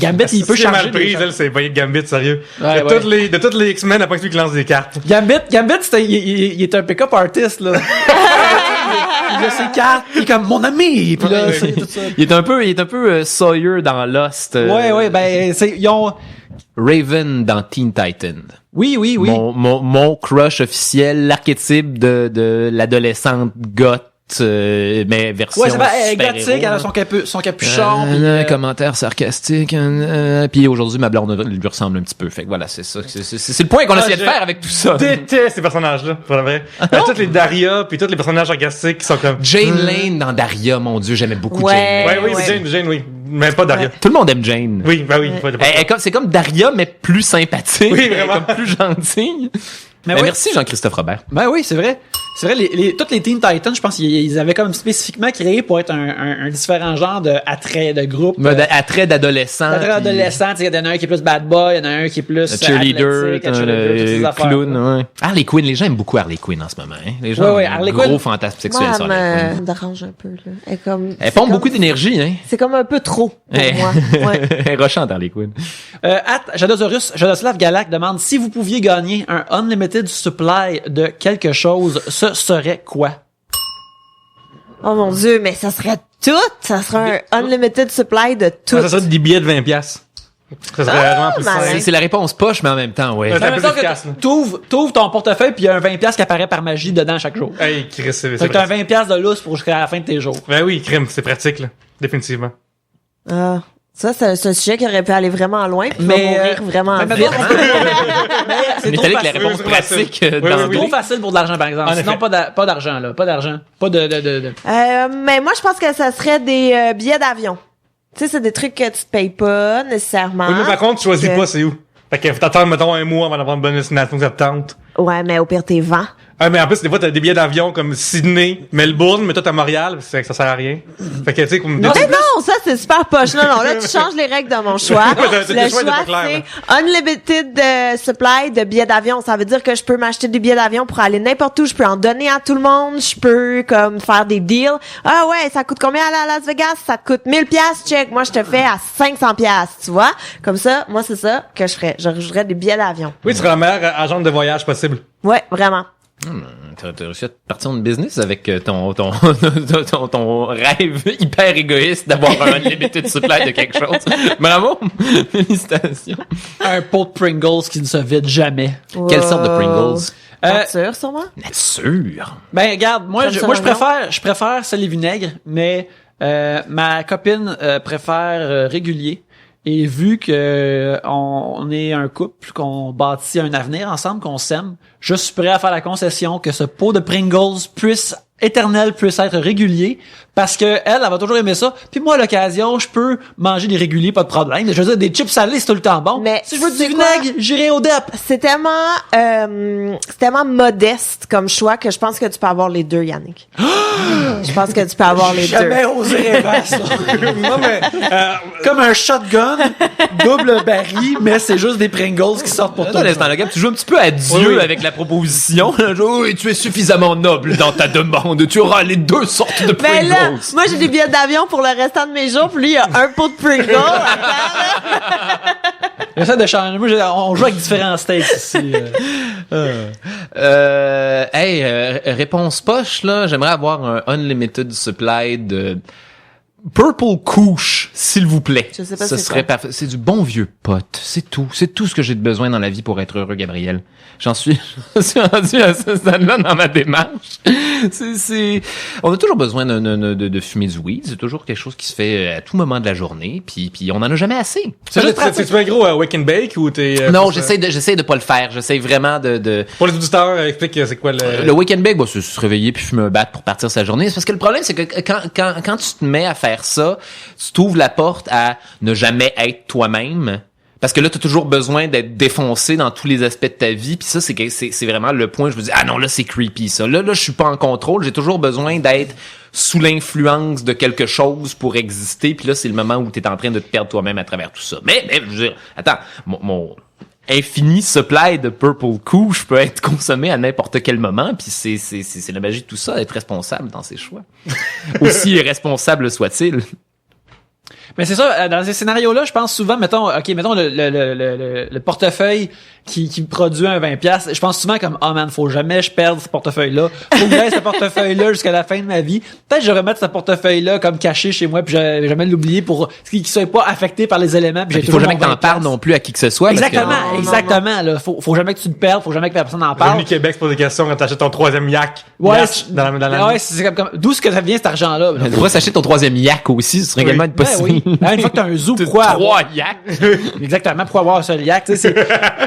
Gambit, il peut C'est charger. mal prise, elle, c'est pas Gambit, sérieux. Ouais, De toutes les X-Men, après celui qui lance des cartes. Gambit, il est un pick-up artist là. Il a ses cartes, il est comme mon ami, puis là c'est tout ça. Il est un peu Sawyer dans Lost. Ouais, ben ils ont Raven dans Teen Titan. oui. Mon crush officiel, l'archétype de l'adolescente goth, mais version Ouais, c'est pas elle est super-héros, gothique, elle a là. son capuchon. puis, Commentaire sarcastique. Puis aujourd'hui, ma blonde lui ressemble un petit peu. Fait que voilà, c'est ça. C'est le point qu'on essayait de faire avec tout ça. Déteste ces personnages-là, pour le vrai. Toutes les Daria, puis tous les personnages sarcastiques qui sont comme... Jane Lane dans Daria, mon Dieu, j'aimais beaucoup Ouais. Jane Lane. Ouais, oui, Jane, oui. Mais pas Daria. Tout le monde aime Jane. Oui, ben oui. C'est comme Daria, mais plus sympathique. Oui, vraiment. Comme plus gentille. Mais Ben, oui. merci Jean-Christophe Robert. Ben oui, c'est vrai. C'est vrai, toutes les Teen Titans, je pense qu'ils avaient comme spécifiquement créé pour être un différent genre d'attrait de groupe. Attrait d'adolescent. Attrait d'adolescent, il y en a un qui est plus bad boy, il y en a un qui est plus cheerleader, le clown, ouais. Harley Quinn, les gens aiment beaucoup Harley Quinn en ce moment, hein. Les gens ont un gros fantasme sexuel sur Harley Quinn. Elle me dérange un peu, là. Elle pompe beaucoup d'énergie, hein. C'est comme un peu trop pour moi. Ouais. Elle est rochante, Harley Quinn. Jadosaurus Galac demande si vous pouviez gagner un unlimited supply de quelque chose, ce serait quoi? Oh mon Dieu, mais ça serait tout! Ça serait un unlimited supply de tout. Ça serait des billets de 20$. Ça serait vraiment plus malin. simple. C'est la réponse poche, mais en même temps, ouais. Ouais. En même temps efficace, là. que t'ouvres ton portefeuille puis il y a un 20$ qui apparaît par magie dedans chaque jour. Hey, Chris, c'est Fait que t'as un pratique. 20$ de lousse pour jusqu'à la fin de tes jours. Ben oui, crème, c'est pratique, là. Définitivement. Ah. Ça, c'est un sujet qui aurait pu aller vraiment loin, puis Mais, mourir vraiment mais vite. C'est On est trop allé avec la facile. réponse c'est trop facile. pratique Oui, dans oui, C'est oui. trop facile pour de l'argent, par exemple. En Sinon, effet. pas d'argent, là. Pas d'argent. Pas de. Mais moi, je pense que ça serait des billets d'avion. Tu sais, c'est des trucs que tu te payes pas nécessairement. Oui, mais par contre, tu choisis Que- pas c'est où. Fait que faut t'attendre, mettons, un mois avant d'avoir une bonne destination que ça te tente. Ouais, mais au pire, t'es vent. Ah, mais en plus, des fois, t'as des billets d'avion comme Sydney, Melbourne, mais toi, t'as Montréal, c'est que ça sert à rien. Fait que, tu sais, comme... Non, Mais non, ça, c'est super poche. Non, là, tu changes les règles de mon choix. Le Le choix choix, était pas clair, c'est unlimited supply de billets d'avion. Ça veut dire que je peux m'acheter des billets d'avion pour aller n'importe où. Je peux en donner à tout le monde. Je peux, comme, faire des deals. Ah ouais, ça coûte combien aller à Las Vegas? Ça te coûte 1000$, check. Moi, je te fais à 500$, tu vois? Comme ça, moi, c'est ça que je ferais. Je rajouterais des billets d'avion. Oui, tu seras la meilleure agente de voyage possible. Ouais, vraiment. T'as réussi à partir une business avec ton rêve hyper égoïste d'avoir un unlimited supply de quelque chose. Bravo! Félicitations. Un pot de Pringles qui ne se vide jamais. Quelle sorte de Pringles? Nature, sûrement? Nature. Ben, regarde, moi, Comme je ça, je préfère sel et vinaigre, mais, ma copine, préfère régulier. Et vu que on est un couple, qu'on bâtit un avenir ensemble, qu'on s'aime, je suis prêt à faire la concession que ce pot de Pringles puisse être régulier, parce que elle va toujours aimer ça. Puis moi, à l'occasion, je peux manger des réguliers, pas de problème. Je veux dire, des chips salés, c'est tout le temps bon. Mais si je veux du c'est quoi? vinaigre, j'irai au DEP. C'est tellement modeste comme choix que je pense que tu peux avoir les deux, Yannick. Je pense que tu peux avoir les deux. Jamais osé rêver ça. Non, mais, Comme un shotgun, double baril, mais c'est juste des Pringles qui sortent pour Attends toi. un instant, le gars, tu joues un petit peu à Dieu Oui, oui. avec la proposition. Genre, oui, tu es suffisamment noble dans ta demande. Tu auras les deux sortes de Ben là, Pringles. moi j'ai des billets d'avion pour le restant de mes jours, puis lui il a un pot de Pringles. Attends, là. J'essaie de changer. Moi, on joue avec différents steaks ici. Réponse poche, là. J'aimerais avoir un unlimited supply de Purple Couche, s'il vous plaît. Je sais pas Ce c'est serait quoi. parfait. C'est du bon vieux pote. C'est tout. C'est tout ce que j'ai besoin dans la vie pour être heureux, Gabriel. Je suis rendu à ce stade-là dans ma démarche. On a toujours besoin de fumer du weed. C'est toujours quelque chose qui se fait à tout moment de la journée. Puis on en a jamais assez. c'est un gros wake and bake ou t'es... Non, j'essaie de pas le faire. J'essaie vraiment de Pour les auditeurs, explique c'est quoi le week-end bake, c'est se réveiller puis fumer un bat pour partir sa journée. C'est parce que le problème, c'est que quand tu te mets à faire ça, tu t'ouvres la porte à ne jamais être toi-même. Parce que là, t'as toujours besoin d'être défoncé dans tous les aspects de ta vie. Puis ça, c'est vraiment le point où je me dis, ah non, là, c'est creepy, ça. Là, je suis pas en contrôle. J'ai toujours besoin d'être sous l'influence de quelque chose pour exister. Puis là, c'est le moment où t'es en train de te perdre toi-même à travers tout ça. Mais je veux dire, attends, mon infini supply de Purple Couche peut être consommé à n'importe quel moment. Puis c'est la magie de tout ça, d'être responsable dans ses choix. Aussi irresponsable soit-il. Mais c'est ça, dans ces scénarios-là, je pense souvent, mettons le portefeuille qui produit un 20$, je pense souvent comme, oh man, faut jamais je perde ce portefeuille-là. Faut que j'aille ce portefeuille-là jusqu'à la fin de ma vie. Peut-être que je vais remettre ce portefeuille-là comme caché chez moi, puis je vais jamais l'oublier pour qu'il soit pas affecté par les éléments. Puis Il faut jamais que t'en parles non plus à qui que ce soit. Exactement, Non, exactement. Là, faut jamais que tu te perdes, faut jamais que personne n'en parle. Revenu Québec se pose des questions quand t'achètes ton troisième yak. Ouais, Yacht dans la ouais, c'est comme d'où est-ce que ça vient cet argent-là? Tu pourrais s'acheter ton troisième yak aussi, ce serait également être Ben possible. oui. Une fois que t'as un zoo, T'as pourquoi 3 yaks. Exactement, pour avoir un seul yak. Tu sais,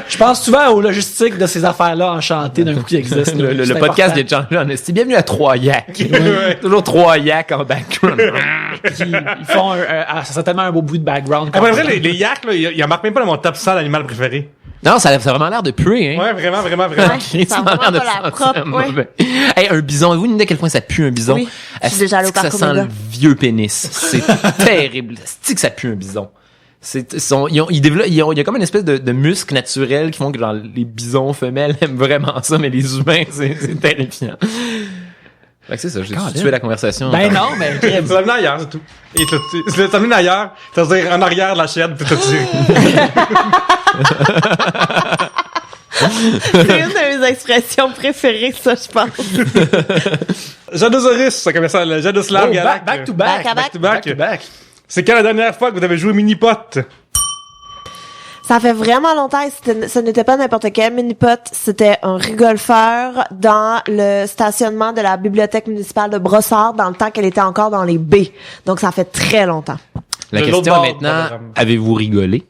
je pense souvent aux logistiques de ces affaires-là enchantées d'un coup qui existent. Le podcast des gens là, c'est bienvenue à 3 yaks. Toujours 3 yaks en background. Ils font ça serait tellement un beau bruit de background. Après vrai, les yaks, là, ils marquent même pas dans mon top 100 d'animal préféré. Non, ça a vraiment l'air de puer, hein. Ouais, vraiment, vraiment, vraiment. Ouais. Ça a vraiment l'air pas la propre, ouais. mauvais. Hey, un bison, avez-vous une idée à quel point ça pue un bison? Oui, je suis déjà allée au Est-ce que parc ça sent Omega. le vieux pénis. C'est terrible. C'est que ça pue un bison. Il y a comme une espèce de muscle naturel qui font que genre, les bisons femelles aiment vraiment ça, mais les humains, c'est terrifiant. Fait que c'est ça, j'ai tué la conversation. Ben non, mais Tu l'as amené ailleurs, c'est tout. Et tu l'as amené ailleurs, c'est-à-dire en arrière de la chaîne, puis t'as tiré. C'est une de mes expressions préférées, ça, je pense. Jadosaurus, ça comme ça, le Jadoslav Galak. back to back. Back à back. Back to back. C'est quand la dernière fois que vous avez joué Mini-Pot? Ça fait vraiment longtemps et ce n'était pas n'importe quel mini-pot, c'était un rigolfeur dans le stationnement de la bibliothèque municipale de Brossard dans le temps qu'elle était encore dans les baies. Donc ça fait très longtemps. La De question l'autre bord, maintenant, madame. avez-vous rigolé?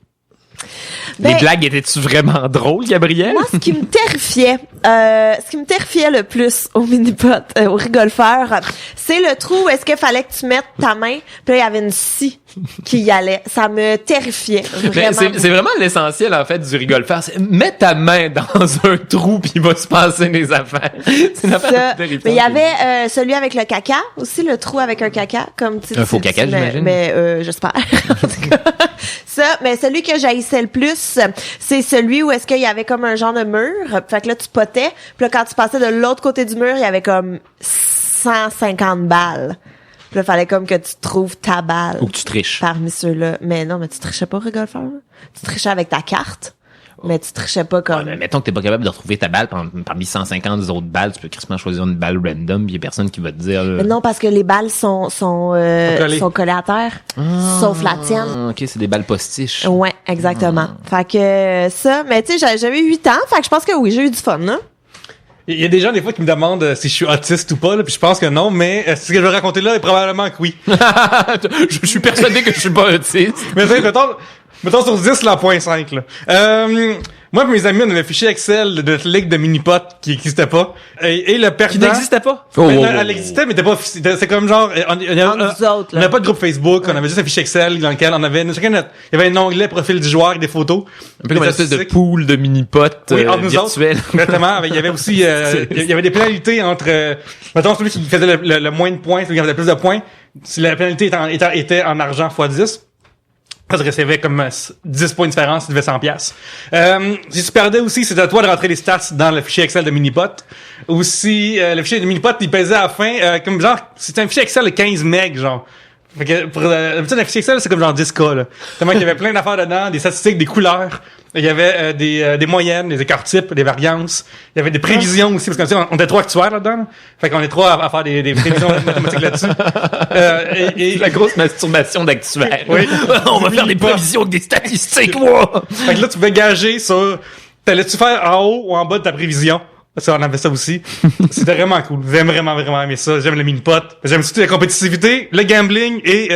Ben, Les blagues étaient-tu vraiment drôles, Gabriel? Moi, ce qui me terrifiait le plus au mini-pot, au rigolfeur, c'est le trou où est-ce qu'il fallait que tu mettes ta main, puis là, il y avait une scie qui y allait. Ça me terrifiait, Mais vraiment. c'est vraiment l'essentiel, en fait, du rigole-faire. C'est mets ta main dans un trou puis il va se passer des affaires. C'est une affaire Ça. terrifiante. Mais il y avait celui avec le caca aussi, le trou avec un caca, comme Un faux caca, j'imagine. Mais j'espère. En tout cas, ça, mais celui que j'haïssais le plus, c'est celui où est-ce qu'il y avait comme un genre de mur. Fait que là, tu potais. Puis là, quand tu passais de l'autre côté du mur, il y avait comme 150 balles. Puis là, fallait comme que tu trouves ta balle. Ou que tu triches. Parmi ceux-là. Mais non, mais tu trichais pas, rigolfeur. Tu trichais avec ta carte. Mais tu trichais pas comme... Ouais, mais mettons que t'es pas capable de retrouver ta balle parmi 150 autres balles, tu peux crissement choisir une balle random, pis y a personne qui va te dire... Mais non, parce que les balles sont collées à terre. Sauf la tienne. Ah, ok, c'est des balles postiches. Ouais, exactement. Fait que ça, mais tu sais, j'avais 8 ans, fait que je pense que oui, j'ai eu du fun, hein. Il y a des gens, des fois, qui me demandent si je suis autiste ou pas, là, puis je pense que non, mais ce que je vais raconter là est probablement que oui. Je suis persuadé que je suis pas autiste. Mais tu sais, mettons sur 10, là, 0.5, là. Moi et mes amis, on avait un fichier Excel de notre ligue de mini-pot qui n'existait pas. Et le perdant... Qui n'existait pas. Elle existait, mais c'est comme genre... Entre nous autres, on là. n'avait pas de groupe Facebook, on avait juste un fichier Excel dans lequel on avait... Il y avait un onglet profil du joueur avec des photos. Un peu comme une espèce de pool de mini-potes Oui, entre nous virtuels. autres. Exactement. Il y avait aussi, il y avait des pénalités entre, mettons, celui qui faisait le moins de points, celui qui faisait le plus de points. Si la pénalité était en argent x10, ça se recevait comme 10 points de différence, tu devais 100 piastres. Si tu perdais aussi, c'était à toi de rentrer les stats dans le fichier Excel de Minipot. Aussi, le fichier de Minipot, il pesait à la fin, comme genre, c'était un fichier Excel de 15 MB, genre. Fait que, pour d'habitude, un fichier Excel, c'est comme genre 10K, là. Tellement qu'il y avait plein d'affaires dedans, des statistiques, des couleurs. Il y avait des moyennes, des écarts types, des variances. Il y avait des prévisions aussi, parce que on était 3 actuaires là-dedans. Là. Fait qu'on est 3 à faire des prévisions mathématiques là-dessus. Et La grosse masturbation d'actuaire. Oui. On va faire des prévisions avec des statistiques, moi! Fait que là, tu pouvais gager sur, t'allais-tu faire en haut ou en bas de ta prévision? Ça, on avait ça aussi. C'était vraiment cool. J'aime vraiment aimer ça. J'aime le mini-pot. J'aime surtout la compétitivité, le gambling et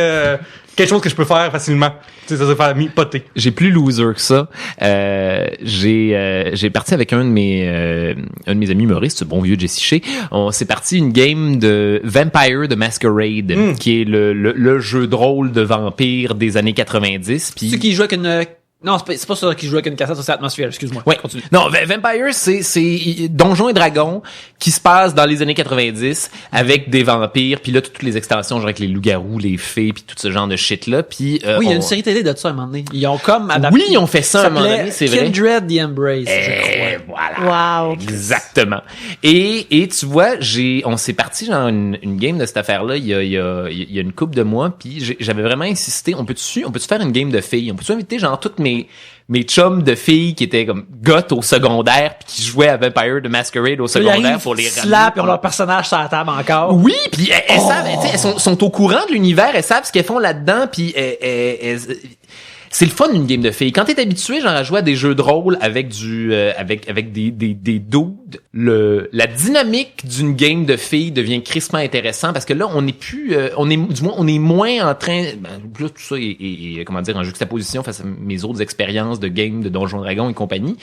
quelque chose que je peux faire facilement. Tu sais, ça se faire mi-poter. J'ai plus loser que ça. J'ai parti avec un de mes amis humoristes, ce bon vieux Jesse Shea. On s'est parti une game de Vampire de Masquerade, qui est le jeu de rôle de vampire des années 90. Puis Ceux qui jouent avec une... Non, c'est pas ça qui joue avec une cassette, c'est Atmosphere, excuse-moi. ouais. Continue. Non, Vampire, c'est Donjons et Dragons qui se passe dans les années 90 avec des vampires, puis là toutes les extensions genre avec les loups-garous, les fées, puis tout ce genre de shit là, puis Oui, il y a une série télé de ça à un moment donné. Ils ont comme adapté. Oui, ils ont fait ça à un moment donné, c'est vrai. Kindred the Embrace, je crois. Voilà. Wow. Exactement. Et tu vois, on s'est parti genre une game de cette affaire-là il y a une couple de mois, puis j'avais vraiment insisté, on peut-tu faire une game de filles? On peut-tu inviter genre toutes mes chums de filles qui étaient comme goth au secondaire puis qui jouaient à Vampire de Masquerade au secondaire pour les slap, ils ont leur personnage sur la table encore. Oui, puis elles savent, tu sais, elles sont au courant de l'univers, elles savent ce qu'elles font là-dedans, puis c'est le fun d'une game de filles. Quand t'es habitué genre à jouer à des jeux de rôle avec avec des dudes, la dynamique d'une game de filles devient crissement intéressant parce que là on est moins en train là, tout ça est comment dire en juxtaposition face à mes autres expériences de game de Donjons Dragons et compagnie.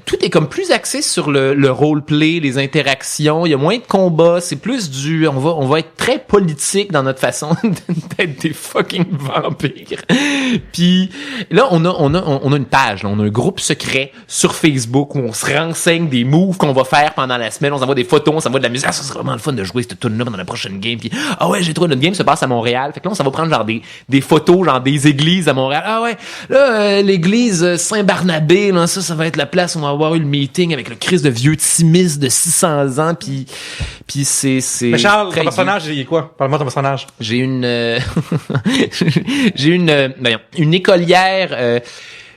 tout est comme plus axé sur le roleplay, les interactions. Il y a moins de combats. C'est plus on va être très politique dans notre façon d'être des fucking vampires. Puis là, on a une page, là, on a un groupe secret sur Facebook où on se renseigne des moves qu'on va faire pendant la semaine. On s'envoie des photos, on s'envoie de la musique. Ah, ça serait vraiment le fun de jouer cette tune-là pendant la prochaine game. Puis ah ouais, j'ai trouvé notre game se passe à Montréal. Fait que là, on s'en va prendre genre des photos, genre des églises à Montréal. Ah ouais, là, l'église Saint-Barnabé, là, ça va être la place où on va avoir eu le meeting avec le Christ de vieux Timis de 600 ans. Puis c'est. Mais Charles, ton personnage, il est quoi? Parle-moi de ton personnage. J'ai une écolière.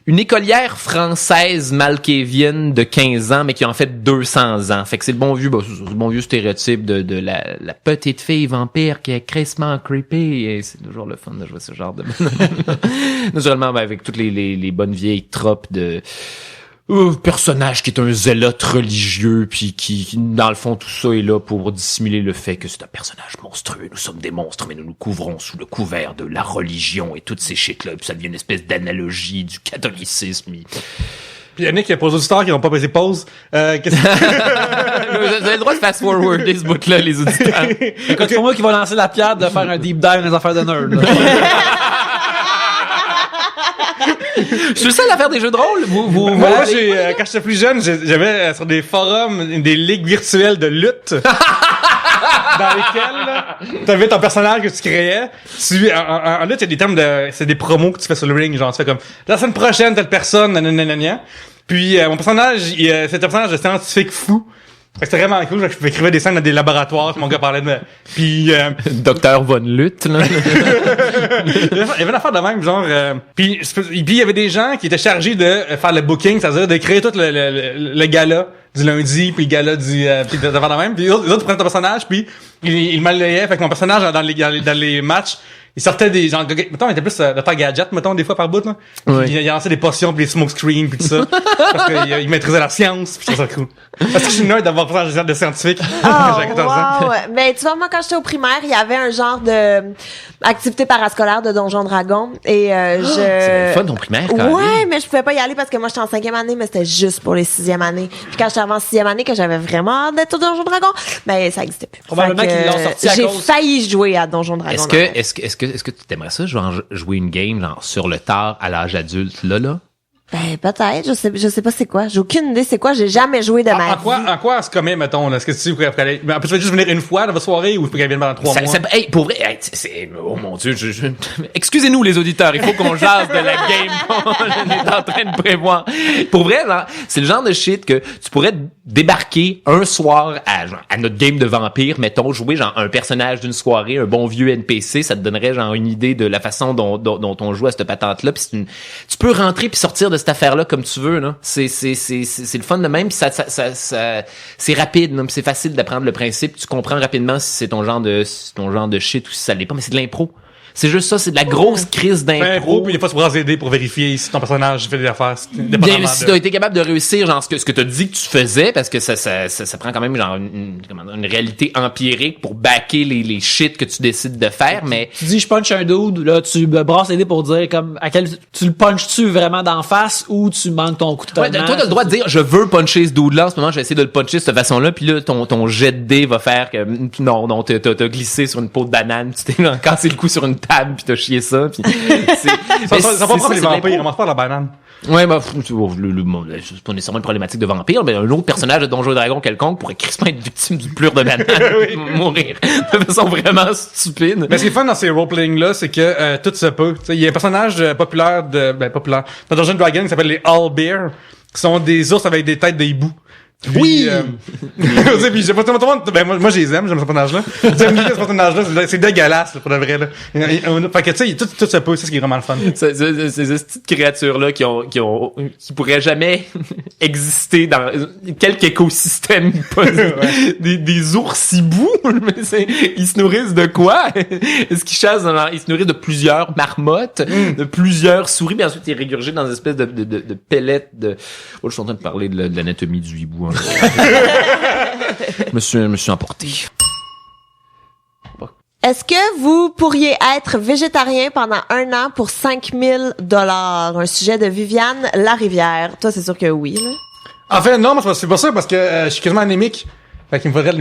Une écolière française malkavienne de 15 ans, mais qui a en fait 200 ans. Fait que c'est le bon vieux stéréotype de la petite fille vampire qui est crissement creepy. Et c'est toujours le fun de jouer ce genre de... Naturellement, avec toutes les bonnes vieilles tropes de... personnage qui est un zélote religieux, puis qui, dans le fond, tout ça est là pour dissimuler le fait que c'est un personnage monstrueux. Nous sommes des monstres, mais nous nous couvrons sous le couvert de la religion et toutes ces shit-là. Puis ça devient une espèce d'analogie du catholicisme. Puis Yannick, pour les auditeurs qui n'ont pas passé pause, qu'est-ce que... Vous avez le droit de fast-forwarder ce bout-là, les auditeurs. Écoute, c'est moi qui va lancer la pierre de faire un deep dive dans les affaires de nerd. Je suis seul à faire des jeux de rôle. Moi, quand j'étais plus jeune, j'avais sur des forums des ligues virtuelles de lutte dans lesquelles t'avais ton personnage que tu créais. En lutte, il y a des termes c'est des promos que tu fais sur le ring, genre tu fais comme la semaine prochaine telle personne, nanana. Puis mon personnage, c'est un personnage de scientifique fou. Fait que c'était vraiment cool, je écrivais des scènes dans des laboratoires, mon gars parlait de... Puis... Docteur Von Lutte, là. Il y avait une affaire de même, genre... Puis il y avait des gens qui étaient chargés de faire le booking, c'est-à-dire de créer tout le gala du lundi, puis le gala du... puis de faire de même. Puis les autres prenaient ton personnage, puis ils malayaient. Fait que mon personnage, dans les matchs, il sortait des genre mettons il était plus de faire gadget mettons des fois par bout là. Oui. Il lançait des potions puis des smoke screens puis tout ça parce qu'il maîtrisait la science puis je trouve ça cool. Parce que je suis nerd d'avoir fait de scientifique quand j'avais 14 ans. Mais tu vois moi quand j'étais au primaire, il y avait un genre de activité parascolaire de Donjons Dragons et C'est le fun ton primaire quand même. Ouais, mais je pouvais pas y aller parce que moi j'étais en 5e année, mais c'était juste pour les 6e années. Puis quand j'étais en 6e année que j'avais vraiment hâte d'être au Donjons Dragons, ben ça existait plus. Probablement qu'ils l'ont sorti à j'ai cause. failli jouer à Donjons Dragons. Est-ce que tu t'aimerais ça, jouer une game, genre, sur le tard, à l'âge adulte, là? Ben, peut-être. Je sais pas c'est quoi. J'ai aucune idée c'est quoi. J'ai jamais joué de ma vie. En quoi elle se commet, mettons, là? Est-ce que tu pourrais aller, mais tu vas juste venir une fois dans votre soirée ou tu peux qu'elle vienne pendant 3 mois? Hey, pour vrai, oh mon Dieu, excusez-nous les auditeurs, il faut qu'on jase de la game qu'on est en train de prévoir. Pour vrai, là, c'est le genre de shit que tu pourrais débarquer un soir à notre game de vampire, mettons, jouer genre un personnage d'une soirée, un bon vieux NPC, ça te donnerait genre une idée de la façon dont on joue à cette patente-là, puis tu peux rentrer puis sortir de cette affaire-là comme tu veux, là. C'est le fun de même, puis ça c'est rapide, là, puis c'est facile d'apprendre le principe, tu comprends rapidement si c'est ton genre de shit ou si ça l'est pas, mais c'est de l'impro. C'est juste ça, c'est de la grosse crise d'impro. Puis des fois, tu pourras aider pour vérifier si ton personnage fait des affaires. Bien, si t'as été capable de réussir, genre, ce que t'as dit que tu faisais, parce que ça prend quand même, genre, une réalité empirique pour backer les shit que tu décides de faire, mais... Tu dis, je punch un dude, là, tu me brasses les dés pour dire, comme, tu le punches-tu vraiment d'en face ou tu manques ton coup de tonnerre? Ouais, toi, t'as le droit de dire, je veux puncher ce dude-là, en ce moment, je vais essayer de le puncher de cette façon-là, puis là, ton jet de dés va faire que, non, t'as glissé sur une peau de banane, tu t'es cassé le cou sur une table, puis t'as chié ça, puis ça pas propre les vampires, ils mangent pas la banane. Ouais, c'est pas nécessairement une problématique de vampire, mais un autre personnage de Donjons et Dragons quelconque pourrait crissement être victime du plure de banane, mourir de façon vraiment stupide. Mais ce qui est fun dans ces role-playing-là, c'est que tout se peut. Il y a un personnage populaire dans Donjons and Dragons qui s'appelle les Owlbear, qui sont des ours avec des têtes de hibou. Oui! Puis j'ai pas tout le monde, moi je les aime, j'aime ce personnage-là. Ce personnage-là, c'est dégueulasse, là, pour de vrai, là. Fait que, tu sais, tout se peut, c'est ce qui est vraiment le fun. Ces petites créatures-là qui pourraient jamais exister dans quelque écosystème, des ours hiboux, mais ils se nourrissent de quoi? Est-ce qu'ils chassent ils se nourrissent de plusieurs marmottes, de plusieurs souris, puis ensuite ils régurgitent dans une espèce de pellets de, je suis en train de parler de l'anatomie du hibou, hein. Je me suis emporté. Est-ce que vous pourriez être végétarien pendant 1 an pour $5,000? Un sujet de Viviane Larivière. Toi, c'est sûr que oui, là. En fait, non, mais c'est pas ça, parce que je suis quasiment anémique. Fait qu'il me faudrait...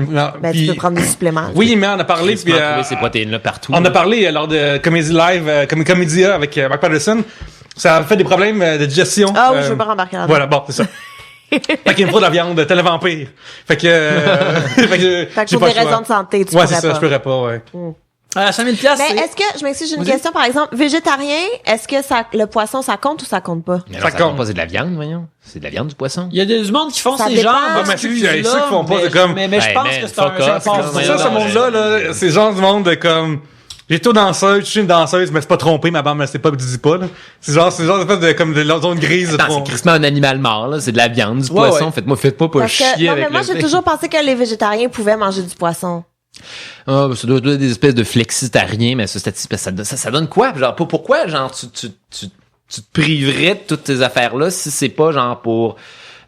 Ben, tu peux prendre des suppléments. Oui, mais on a parlé, puis... trouver ces protéines-là partout. On a parlé lors de Comédie Live, Comédia avec Mark Patterson. Ça a fait des problèmes de digestion. Ah oui, je veux pas rembarquer là-dedans. Voilà, bon, c'est ça. Fait qu'il me faut de la viande, tel vampire. Fait que Fait que pour des raisons de santé, tu pourrais c'est ça, pas. je pourrais pas, ouais. 5000 pièces. Mais est-ce que, je m'excuse, j'ai une question, par exemple, végétarien, est-ce que le poisson, ça compte ou ça compte pas? Mais Ça non, ça compte compte. pas, c'est de la viande, voyons. C'est de la viande du poisson. Il y a du monde qui font Ça ces dépend. genres Ah, mais c'est d'excuses-là, ceux qui font pas, mais- c'est comme- mais je Hey, pense man, que c'est fuck un off, genre c'est C'est ça, ce monde-là, là, c'est genre du monde de comme... J'ai tout danseuse, je suis une danseuse, mais c'est pas trompé, ma bande me c'est pas, me dis pas, là. C'est genre de comme de la zone grise de Attends, c'est trompe. crissement un animal mort, là. C'est de la viande, du Ouais, poisson. ouais. Faites pas Parce que, chier non, avec mais moi, le j'ai fait. toujours pensé que les végétariens pouvaient manger du poisson. Ah, ça doit être des espèces de flexitariens, mais ça donne quoi? Genre, pourquoi, genre, tu te priverais de toutes tes affaires-là si c'est pas, genre,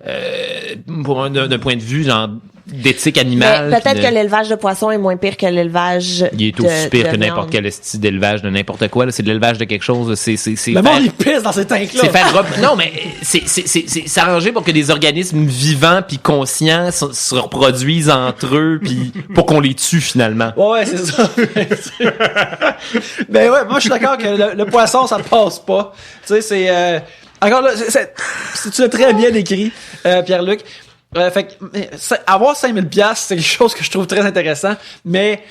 d'un point de vue, genre, d'éthique animale. Mais peut-être puis de- que l'élevage de poissons est moins pire que l'élevage Il est de- aussi pire de que n'importe viande. quel style d'élevage de n'importe quoi, là. C'est de l'élevage de quelque chose, là. C'est Le monde, il pisse dans ces tanks-là. C'est faire non, mais c'est s'arranger pour que des organismes vivants puis conscients se reproduisent entre eux puis pour qu'on les tue finalement. Ouais, c'est ça. Ben ouais, moi je suis d'accord que le poisson, ça passe pas. Tu sais, c'est... encore là, tu l'as très bien écrit, Pierre-Luc. Fait que avoir 5000 pièces, c'est quelque chose que je trouve très intéressant, mais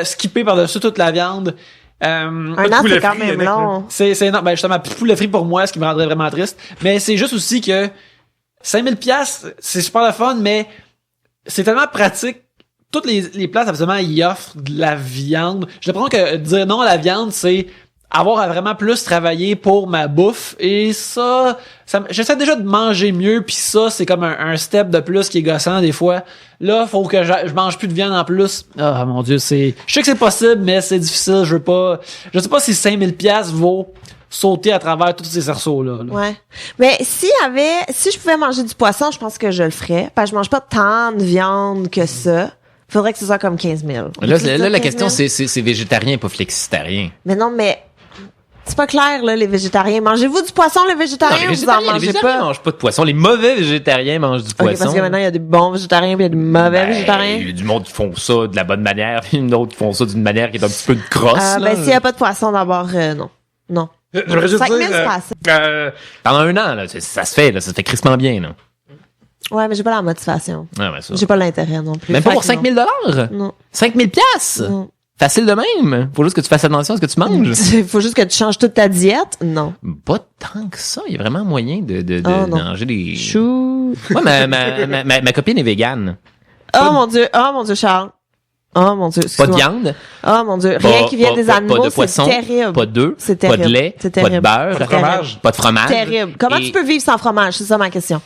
skipper par-dessus toute la viande... Un an, c'est quand même long. C'est non, ben justement, poulet frit pour moi, ce qui me rendrait vraiment triste. Mais c'est juste aussi que 5000 pièces, c'est super le fun, mais c'est tellement pratique. Toutes les places, absolument, ils offrent de la viande. J'ai l'impression que dire non à la viande, c'est avoir à vraiment plus travailler pour ma bouffe. Et ça j'essaie déjà de manger mieux, puis ça, c'est comme un step de plus qui est gossant des fois. Là, faut que je mange plus de viande en plus. Ah, mon Dieu, je sais que c'est possible, mais c'est difficile. Je sais pas si 5000 pièces vaut sauter à travers tous ces cerceaux-là. là. Ouais. Mais si je pouvais manger du poisson, je pense que je le ferais. Parce que je mange pas tant de viande que ça. Faudrait que ce soit comme 15 000. Là, la question, c'est végétarien, pas flexitarien. Mais non, mais c'est pas clair, là, les végétariens. Mangez-vous du poisson, les végétariens, ou vous en les mangez végétariens pas? mangent pas de poisson. Les mauvais végétariens mangent du Ok, poisson. parce que maintenant, il y a des bons végétariens puis il y a des mauvais Ben, végétariens. il y a du monde qui font ça de la bonne manière, puis d'autres qui font ça d'une manière qui est un petit peu de crosse. là. Ben, s'il y a pas de poisson, d'abord, non. Non. J'aimerais juste 5000, dire, c'est pas assez. Pendant un an, là, ça se fait, là, ça se fait crissement bien, là. Ouais, mais j'ai pas la motivation. Ah, ouais, ça. J'ai pas l'intérêt non plus. Même pas Fait pour que 5 000 $? Non. 5 000 piastres? Non. Facile de même. Faut juste que tu fasses attention à ce que tu manges. Il faut juste que tu changes toute ta diète? Non. Pas tant que ça. Il y a vraiment moyen de Oh, non. manger des... Chou. Moi, ma copine est végane. Oh mon Dieu, Charles. Oh mon Dieu, Pas de excuse-moi. viande. Oh mon Dieu, rien qui vient des animaux, pas de poisson, c'est terrible. pas d'œufs, C'est pas de terrible. lait, C'est pas de terrible. beurre, Pas de fromage. pas de fromage. Terrible. Comment Et- tu peux vivre sans fromage? C'est ça ma question.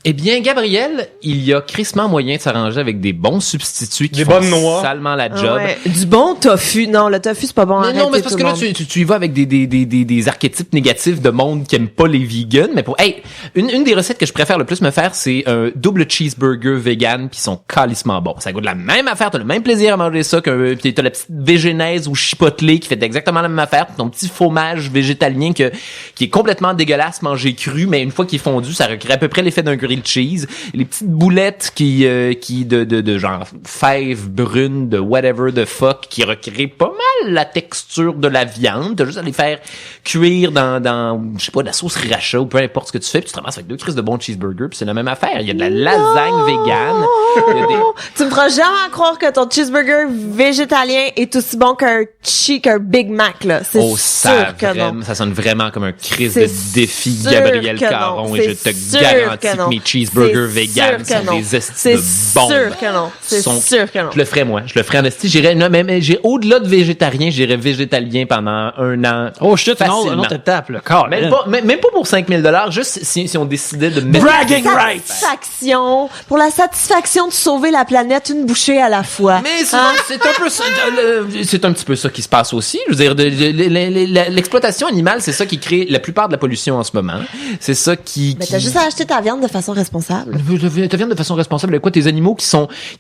Eh bien, Gabriel, il y a crissement moyen de s'arranger avec des bons substituts qui Des font bonnes noix. salement la job. Ouais. Du bon tofu. Non, le tofu, c'est pas bon. Mais non, mais c'est parce que là, tu tu y vas avec des archétypes négatifs de monde qui aiment pas les vegans. Mais une des recettes que je préfère le plus me faire, c'est un double cheeseburger vegan qui sont calissement bons. Ça goûte la même affaire, t'as le même plaisir à manger ça pis t'as la petite végénaise ou chipotlé qui fait exactement la même affaire, ton petit fromage végétalien qui est complètement dégueulasse manger cru, mais une fois qu'il est fondu, ça recrée à peu près l'effet d'un grilled cheese. Les petites boulettes qui de genre fèves brunes de whatever the fuck qui recréent pas mal la texture de la viande. T'as juste à les faire cuire dans je sais pas, de la sauce sriracha ou peu importe ce que tu fais, puis tu te ramasses avec 2 crises de bons cheeseburgers, puis c'est la même affaire. Il y a de la lasagne végane. Il y a des... Tu me feras jamais croire que ton cheeseburger végétalien est aussi bon qu'un Big Mac, là. C'est Oh, sûr que non. ça sonne vraiment comme un crise C'est de défi sûr Gabriel que non. Caron, et je C'est te sûr garantis que non. que mes cheeseburgers C'est véganes sûr que sont non. des estis C'est de bombes. sûr que non. C'est sûr que non. Je le ferais, moi. Je le ferais en esti. Mais j'ai au-delà de végétarien, j'irais végétalien pendant un an. Oh shit, une Facilement. autre étape, là. Car, Même pas pour 5 000 $, juste si on décidait de mettre... Bragging rights! Satisfaction. Pour la satisfaction de sauver la planète une bouchée à la fois. Mais souvent, c'est un peu ça, c'est un petit peu ça qui se passe aussi. Je veux dire, l'exploitation animale, c'est ça qui crée la plupart de la pollution en ce moment. C'est ça qui... Mais t'as juste à acheter ta viande de façon responsable. Ta viande de façon responsable, quoi? Tes animaux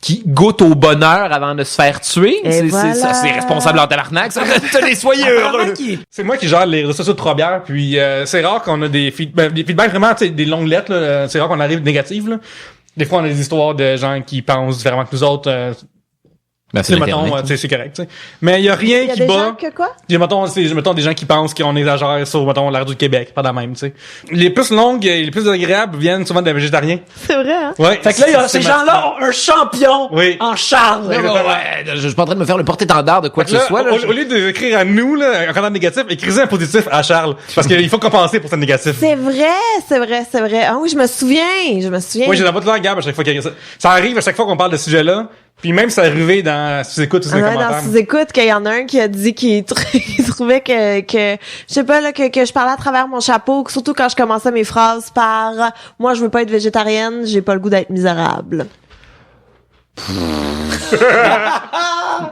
qui goûtent au bonheur avant de se faire tuer? Et voilà. C'est responsable en tabarnak, ça. Tenez, soyez heureux! C'est moi qui gère les réseaux sociaux de Trois-Bières, puis c'est rare qu'on a des feedbacks vraiment, tu sais, des longues lettres, là, c'est rare qu'on arrive négatives, là. Des fois, on a des histoires de gens qui pensent différemment que nous autres, c'est mettons, c'est correct, tu sais. Mais il y a rien qui des gens bat. que quoi? Mettons des gens qui pensent qu'on exagère sur, mettons, l'air du Québec, pas de la même, tu sais. Les plus longues et les plus agréables viennent souvent des végétariens. C'est vrai, hein? Ouais. Fait que là, ces gens-là ont un champion en Charles. Je suis pas en train de me faire le porte-étendard de quoi que ce soit, là. Au lieu d'écrire à nous, là, un commentaire négatif, écrivez un positif à Charles. Parce qu'il faut compenser pour ce négatif. C'est vrai. Ah oui, je me souviens. Oui, j'ai la voix de langue à chaque fois qu'il y a ça arrive à chaque fois qu'on parle de ce sujet-là. Puis même c'est arrivé dans sous-écoute ou dans les commentaires. Dans sous-écoute qu'il y en a un qui a dit qu'il trouvait que je sais pas là que je parlais à travers mon chapeau, surtout quand je commençais mes phrases par moi je veux pas être végétarienne, j'ai pas le goût d'être misérable.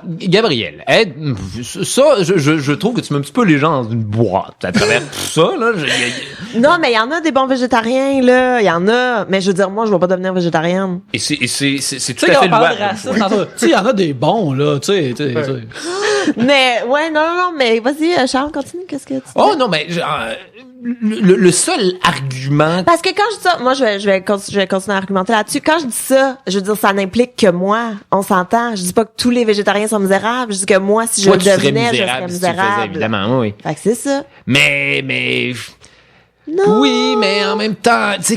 Gabriel, ça, je trouve que tu mets un petit peu les gens dans une boîte à travers tout ça, là. Non, mais il y en a des bons végétariens, là. Il y en a. Mais je veux dire, moi, je vais pas devenir végétarienne. Et c'est tout Tu sais, à quand fait on parle de louable. racisme, tantôt, tu sais, il y en a des bons, là, tu sais. Mais, ouais, non, mais vas-y, Charles, continue. Qu'est-ce que tu dis? Oh non, mais le seul argument. Parce que quand je dis ça, moi, je vais continuer à argumenter là-dessus. Quand je dis ça, je veux dire, ça n'implique que moi. On s'entend. Je dis pas que tous les végétariens sont misérables. Je dis que moi, si je Toi, le tu serais devenais, je serais misérable si tu le faisais, misérable. évidemment, oui. Fait que c'est ça. Mais Non. oui, mais en même temps, tu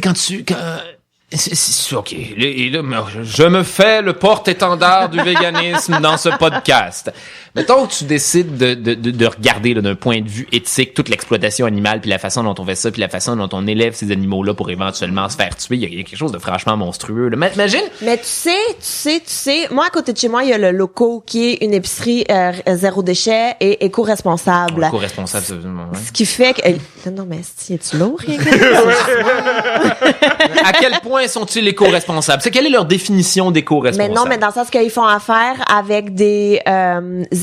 sais, OK. Et là, je me fais le porte-étendard du véganisme dans ce podcast. Mettons que tu décides de regarder là, d'un point de vue éthique toute l'exploitation animale, puis la façon dont on fait ça, puis la façon dont on élève ces animaux-là pour éventuellement se faire tuer. Il y a quelque chose de franchement monstrueux. Là. Imagine. Mais tu sais, moi, à côté de chez moi, il y a le Loco, qui est une épicerie zéro déchet et éco-responsable. Éco-responsable, ouais. Ce qui fait que... Non, mais es-tu lourd, rien que À quel point sont-ils éco-responsables? Quelle est leur définition d'éco-responsable? Mais non, mais dans le sens qu'ils font affaire avec des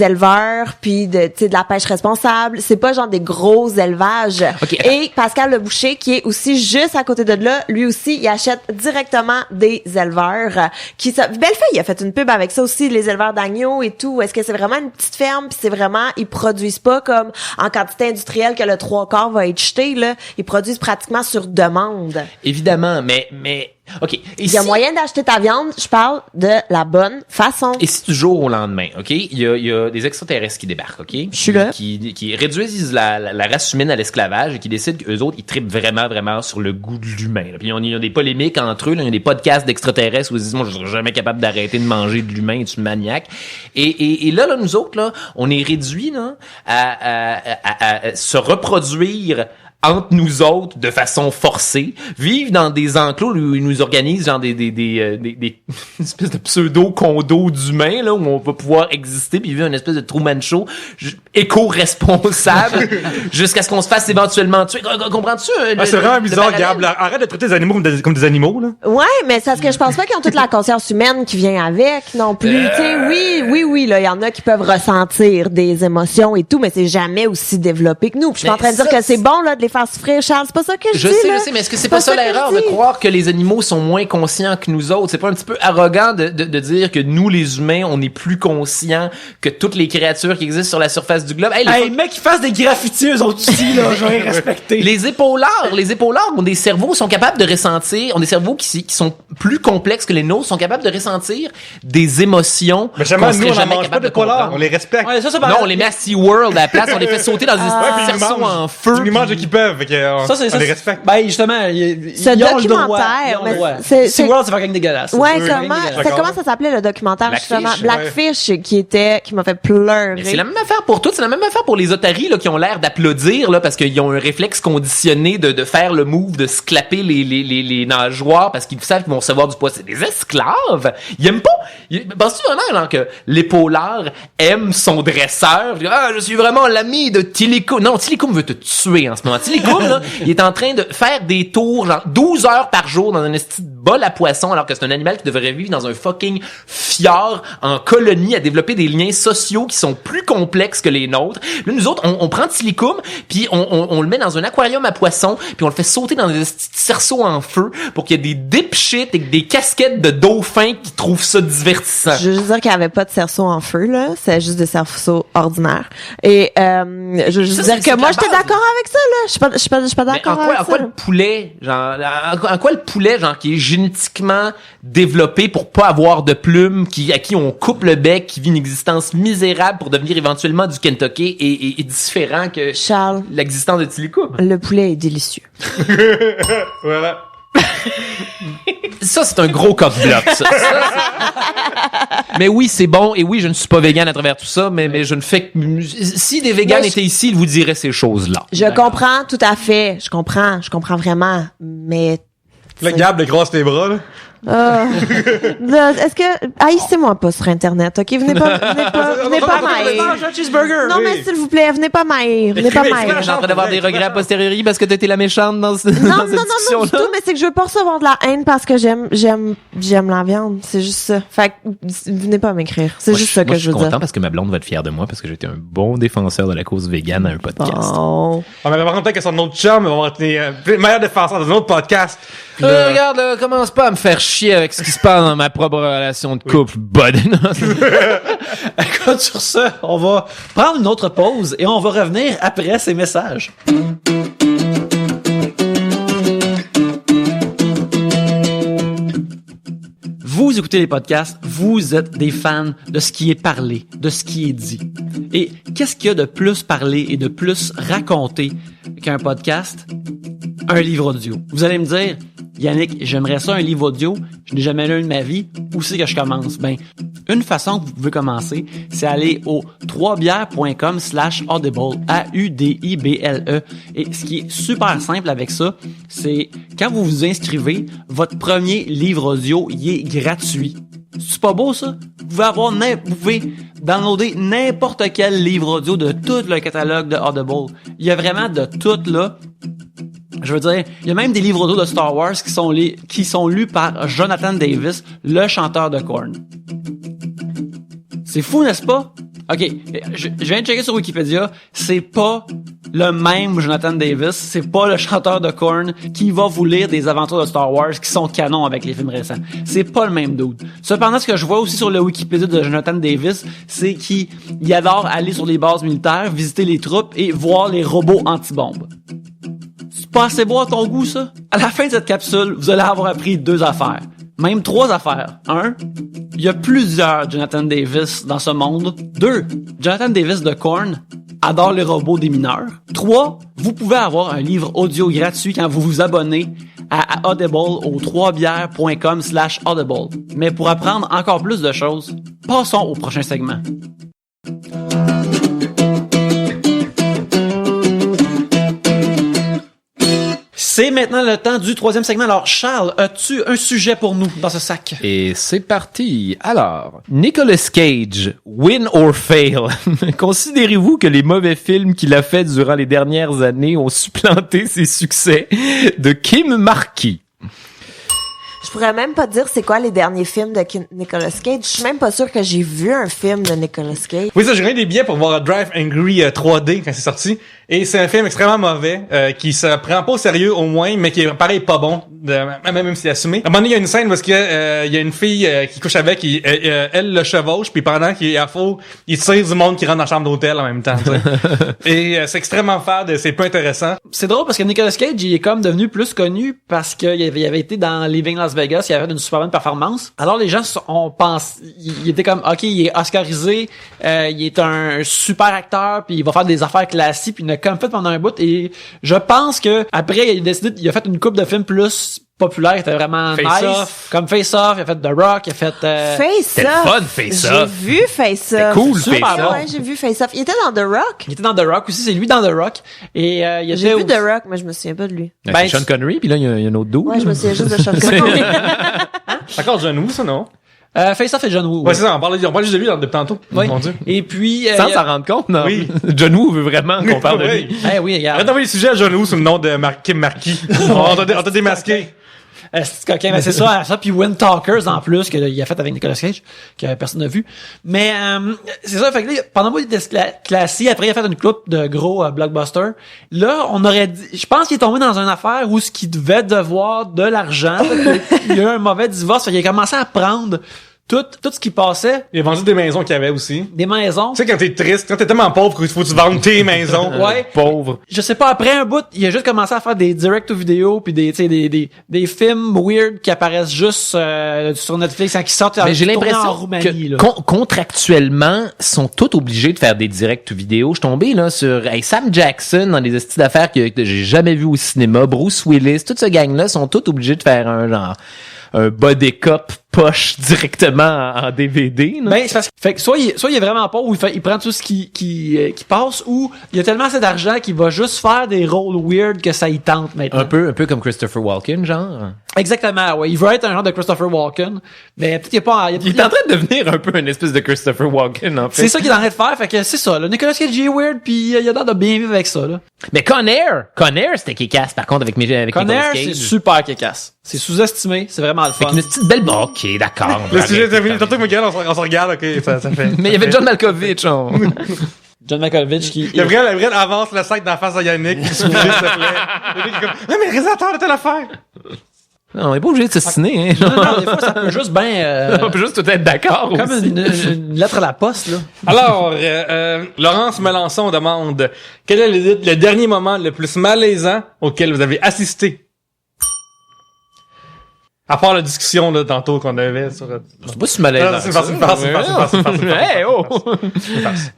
éleveurs, puis de la pêche responsable. C'est pas genre des gros élevages. Okay. Et Pascal Le Boucher, qui est aussi juste à côté de là, lui aussi, il achète directement des éleveurs. Bellefeuille, il a fait une pub avec ça aussi, les éleveurs d'agneaux et tout. Est-ce que c'est vraiment une petite ferme, puis c'est vraiment, ils produisent pas comme en quantité industrielle que le 3/4 va être jeté, là. Ils produisent pratiquement sur demande. Évidemment, mais OK. Il y a moyen d'acheter ta viande, je parle de la bonne façon. Et si du jour au lendemain, OK, il y a des extraterrestres qui débarquent, OK? Je suis là. Qui réduisent la race humaine à l'esclavage et qui décident qu'eux autres, ils trippent vraiment, vraiment sur le goût de l'humain. Là. Puis il y a des polémiques entre eux, là, il y a des podcasts d'extraterrestres où ils disent, moi, je serais jamais capable d'arrêter de manger de l'humain, tu maniaque. Et là, nous autres, là, on est réduits, là, à se reproduire entre nous autres de façon forcée, vivent dans des enclos où ils nous organisent genre des une espèce de pseudo-condo d'humains là où on va pouvoir exister puis vivre une espèce de Truman Show éco-responsable jusqu'à ce qu'on se fasse éventuellement tuer. Comprends-tu? C'est vraiment bizarre, Gab. Arrête de traiter les animaux comme des animaux, là. Ouais, mais c'est parce que je pense pas qu'ils ont toute la conscience humaine qui vient avec non plus. Tu sais, oui, là, il y en a qui peuvent ressentir des émotions et tout, mais c'est jamais aussi développé que nous. Puis je suis pas en train de dire que c'est bon là de les faire souffrir, Charles. C'est pas ça que je dis. Je sais, mais est-ce que c'est pas ça l'erreur de croire que les animaux sont moins conscients que nous autres? C'est pas un petit peu arrogant de dire que nous, les humains, on est plus conscients que toutes les créatures qui existent sur la surface du globe? Hey, mec, qui fassent des graffitis, eux autres aussi, là, je vais les respecter. Les épaulards ont des cerveaux, sont capables de ressentir, ont des cerveaux qui sont plus complexes que les nôtres, sont capables de ressentir des émotions. Mais jamais, nous, on mange pas d'épaulards, on les respecte. Ouais, ça, non, on les met à SeaWorld à la place, on les fait sauter dans des cerceaux en feu. Ils mangent qui peuvent, on les respecte. Ben, justement, ils ont le droit. SeaWorld, c'est fucking dégueulasse. Ouais, comment ça s'appelait le documentaire, justement? Blackfish, qui m'a fait pleurer. Mais c'est la même affaire pour toutes, c'est la même affaire pour les otaries, là, qui ont l'air d'applaudir, là, parce qu'ils ont un réflexe conditionné de faire le move, de se clapper les nageoires, parce qu'ils savent qu'ils vont recevoir du poids. C'est des esclaves. Ils aiment pas. Penses-tu vraiment, genre, que l'épaulard aime son dresseur? Je suis vraiment l'ami de Tilikum. Non, Tilikum veut te tuer en ce moment. Tilikum, là, il est en train de faire des tours, genre, 12 heures par jour dans un esti de bol à poisson alors que c'est un animal qui devrait vivre dans un fucking fjord en colonie à développer des liens sociaux qui sont plus complexes que les nôtres. Là, nous autres, on prend Tilikum puis on le met dans un aquarium à poissons puis on le fait sauter dans des petits cerceaux en feu pour qu'il y ait des dipshits et des casquettes de dauphins qui trouvent ça divertissant. Je veux juste dire qu'il n'y avait pas de cerceaux en feu, là. C'est juste des cerceaux ordinaires. Et, je veux juste dire que moi, j'étais d'accord avec ça, là. Je suis pas d'accord avec ça. En quoi le poulet, genre, en quoi le poulet, genre, qui est génétiquement développé pour pas avoir de plumes, à qui on coupe le bec, qui vit une existence misérable pour devenir éventuellement du Kentucky est différent que Charles, l'existence de Tilikum. le poulet est délicieux. Voilà. Ça, c'est un gros coq-bloc, ça. Mais oui, c'est bon, et oui, je ne suis pas végane à travers tout ça, mais je ne fais que... Si des véganes étaient ici, ils vous diraient ces choses-là. Je comprends tout à fait. Je comprends vraiment. Mais... Le Gab, le croise tes bras, là. Là, est-ce que... haïssez-moi pas sur Internet, OK? Venez pas m'haïr. cheeseburger. Non, mais s'il vous plaît, venez pas m'haïr. Venez pas m'haïr. T'es en train d'avoir des regrets a posteriori parce que t'as été la méchante dans cette Non, discussion-là? du tout, mais c'est que je veux pas recevoir de la haine parce que j'aime la viande. C'est juste ça. Fait que, venez pas m'écrire. C'est juste ça que je veux Je suis dire. content parce que ma blonde va être fière de moi parce que j'étais un bon défenseur de la cause végane à un podcast. Bon. On avait par contre peut-être que son autre chum va être les meilleurs défenseurs dans un autre podcast. Puis là- Regarde, là, commence pas à me faire chier avec ce qui se passe dans ma propre relation de couple. Bud. Écoute, sur ça, on va prendre une autre pause et on va revenir après ces messages. Vous écoutez les podcasts, vous êtes des fans de ce qui est parlé, de ce qui est dit. Et qu'est-ce qu'il y a de plus parlé et de plus raconté qu'un podcast? Un livre audio. Vous allez me dire, Yannick, j'aimerais ça un livre audio, je n'ai jamais lu un de ma vie, où c'est que je commence? Ben, une façon que vous pouvez commencer, c'est aller au 3bières.com/audible, AUDIBLE. Et ce qui est super simple avec ça, c'est quand vous vous inscrivez, votre premier livre audio, il est gratuit. C'est pas beau, ça? Vous pouvez downloader n'importe quel livre audio de tout le catalogue de Audible. Il y a vraiment de tout, là. Je veux dire, il y a même des livres audio de Star Wars qui sont lus par Jonathan Davis, le chanteur de Korn. C'est fou, n'est-ce pas? OK, je viens de checker sur Wikipédia, c'est pas le même Jonathan Davis, c'est pas le chanteur de Korn qui va vous lire des aventures de Star Wars qui sont canons avec les films récents. C'est pas le même dude. Cependant, ce que je vois aussi sur le Wikipédia de Jonathan Davis, c'est qu'il adore aller sur les bases militaires, visiter les troupes et voir les robots anti-bombes. C'est pas assez beau à ton goût, ça? À la fin de cette capsule, vous allez avoir appris 2 affaires. Même 3 affaires. 1, il y a plusieurs Jonathan Davis dans ce monde. 2, Jonathan Davis de Korn adore les robots des mineurs. 3, vous pouvez avoir un livre audio gratuit quand vous vous abonnez à Audible au 3bières.com/audible. Mais pour apprendre encore plus de choses, passons au prochain segment. C'est maintenant le temps du 3e segment. Alors, Charles, as-tu un sujet pour nous dans ce sac? Et c'est parti. Alors, Nicolas Cage, win or fail. Considérez-vous que les mauvais films qu'il a fait durant les dernières années ont supplanté ses succès? De Kim Marquis. Je pourrais même pas dire c'est quoi les derniers films de Nicolas Cage. Je suis même pas sûre que j'ai vu un film de Nicolas Cage. Oui, ça, j'ai gagné des billets pour voir Drive Angry 3D quand c'est sorti. Et c'est un film extrêmement mauvais, qui se prend pas au sérieux au moins, mais qui est pareil pas bon, même s'il est assumé. À un moment donné, il y a une scène où il y a une fille qui couche avec, elle le chevauche, puis pendant qu'il est à faux, il tire du monde qui rentre dans la chambre d'hôtel en même temps. Et c'est extrêmement fade, c'est pas intéressant. C'est drôle parce que Nicolas Cage, il est comme devenu plus connu parce qu'il avait été dans Living Las Vegas, il avait fait une super bonne performance. Alors les gens il était comme, ok, il est oscarisé, il est un super acteur, puis il va faire des affaires classiques, puis il a comme fait pendant un bout. Et je pense que après, il a fait une couple de films plus populaires qui étaient vraiment Face nice, Off. comme Face Off, il a fait The Rock, il a fait C'était Face le Off. fun, Face J'ai Off. vu Face Off. C'était cool, Super Face bon. Off. Ouais, j'ai vu Face Off. Il était dans The Rock. il était dans The Rock aussi, c'est lui dans The Rock. Et il y J'ai avait vu The Rock, mais je me souviens pas de lui. Ben, Ben, c'est Sean Connery, puis là, il y a un autre dude. Ouais, je me souviens juste de Sean C'est- Connery. C'est encore genou, ça, non? Face Off et John Woo. Ouais, c'est ça, on parle juste de lui depuis tantôt. Oui. Mon Dieu. Et puis Sans s'en rendre compte, non? Oui. John Woo veut vraiment qu'on parle de lui. Oui. oui, regarde. Arrête d'envoyer les sujets à genou sous le nom de Kim Marquis. On t'a démasqué. C'est coquin, mais c'est ça, puis Wind Talkers en plus qu'il a fait avec Nicolas Cage que personne n'a vu. Mais c'est ça, fait que là, pendant moi il était classique, après il a fait une couple de gros blockbusters. Là, on aurait dit, je pense qu'il est tombé dans une affaire où ce qu'il devait devoir de l'argent, il y a eu un mauvais divorce, fait qu'il a commencé à prendre tout ce qui passait. Il a vendu des maisons qu'il y avait aussi. Des maisons. Tu sais, quand t'es triste, quand t'es tellement pauvre qu'il faut que tu vendes tes maisons. Ouais. Pauvre. Je sais pas, après un bout, il a juste commencé à faire des direct-to-vidéo puis des films weird qui apparaissent juste sur Netflix quand ils sortent. Mais j'ai tournés en l'impression Roumanie, là. que contractuellement, sont tous obligés de faire des directs vidéo. Je suis tombé là sur Sam Jackson dans les estis d'affaires que j'ai jamais vu au cinéma. Bruce Willis, toute ce gang-là sont tous obligés de faire un body cop poche directement en DVD. Là. Ben, c'est parce que, fait que soit il est vraiment pauvre ou il prend tout ce qui passe, ou il a tellement assez d'argent qu'il va juste faire des rôles weird que ça y tente maintenant. Un peu comme Christopher Walken, genre. Exactement, ouais. Il veut être un genre de Christopher Walken, mais peut-être qu'il est pas... Il est en train de devenir un peu une espèce de Christopher Walken, en fait. C'est ça qu'il est en train de faire, fait que c'est ça, là. Nicolas Cage est weird, puis il a l'air de bien vivre avec ça, là. Mais Conair, c'était kick-ass, par contre, avec Nicolas Conair, Cage. c'est super kick-ass. C'est sous-estimé, c'est vraiment le fun. Avec une petite belle... OK, d'accord. Le sujet est terminé. Tantôt, on se regarde, OK, ça fait. Mais il y avait John Malkovich, John Malkovich qui... Gabriel avance le sac d'en face à Yannick, qui s'il te plaît. Yannick est comme, ah, mais le réalisateur de telle affaire! Non, on n'est pas obligé de s'assiner, hein. Non, des fois, ça peut juste bien... on peut juste tout être d'accord comme aussi. une lettre à la poste, là. Alors, Laurence Melançon demande, quel est le dernier moment le plus malaisant auquel vous avez assisté? À part la discussion, là, tantôt qu'on avait sur... C'est pas si malaisant. C'est parti. Hey, oh!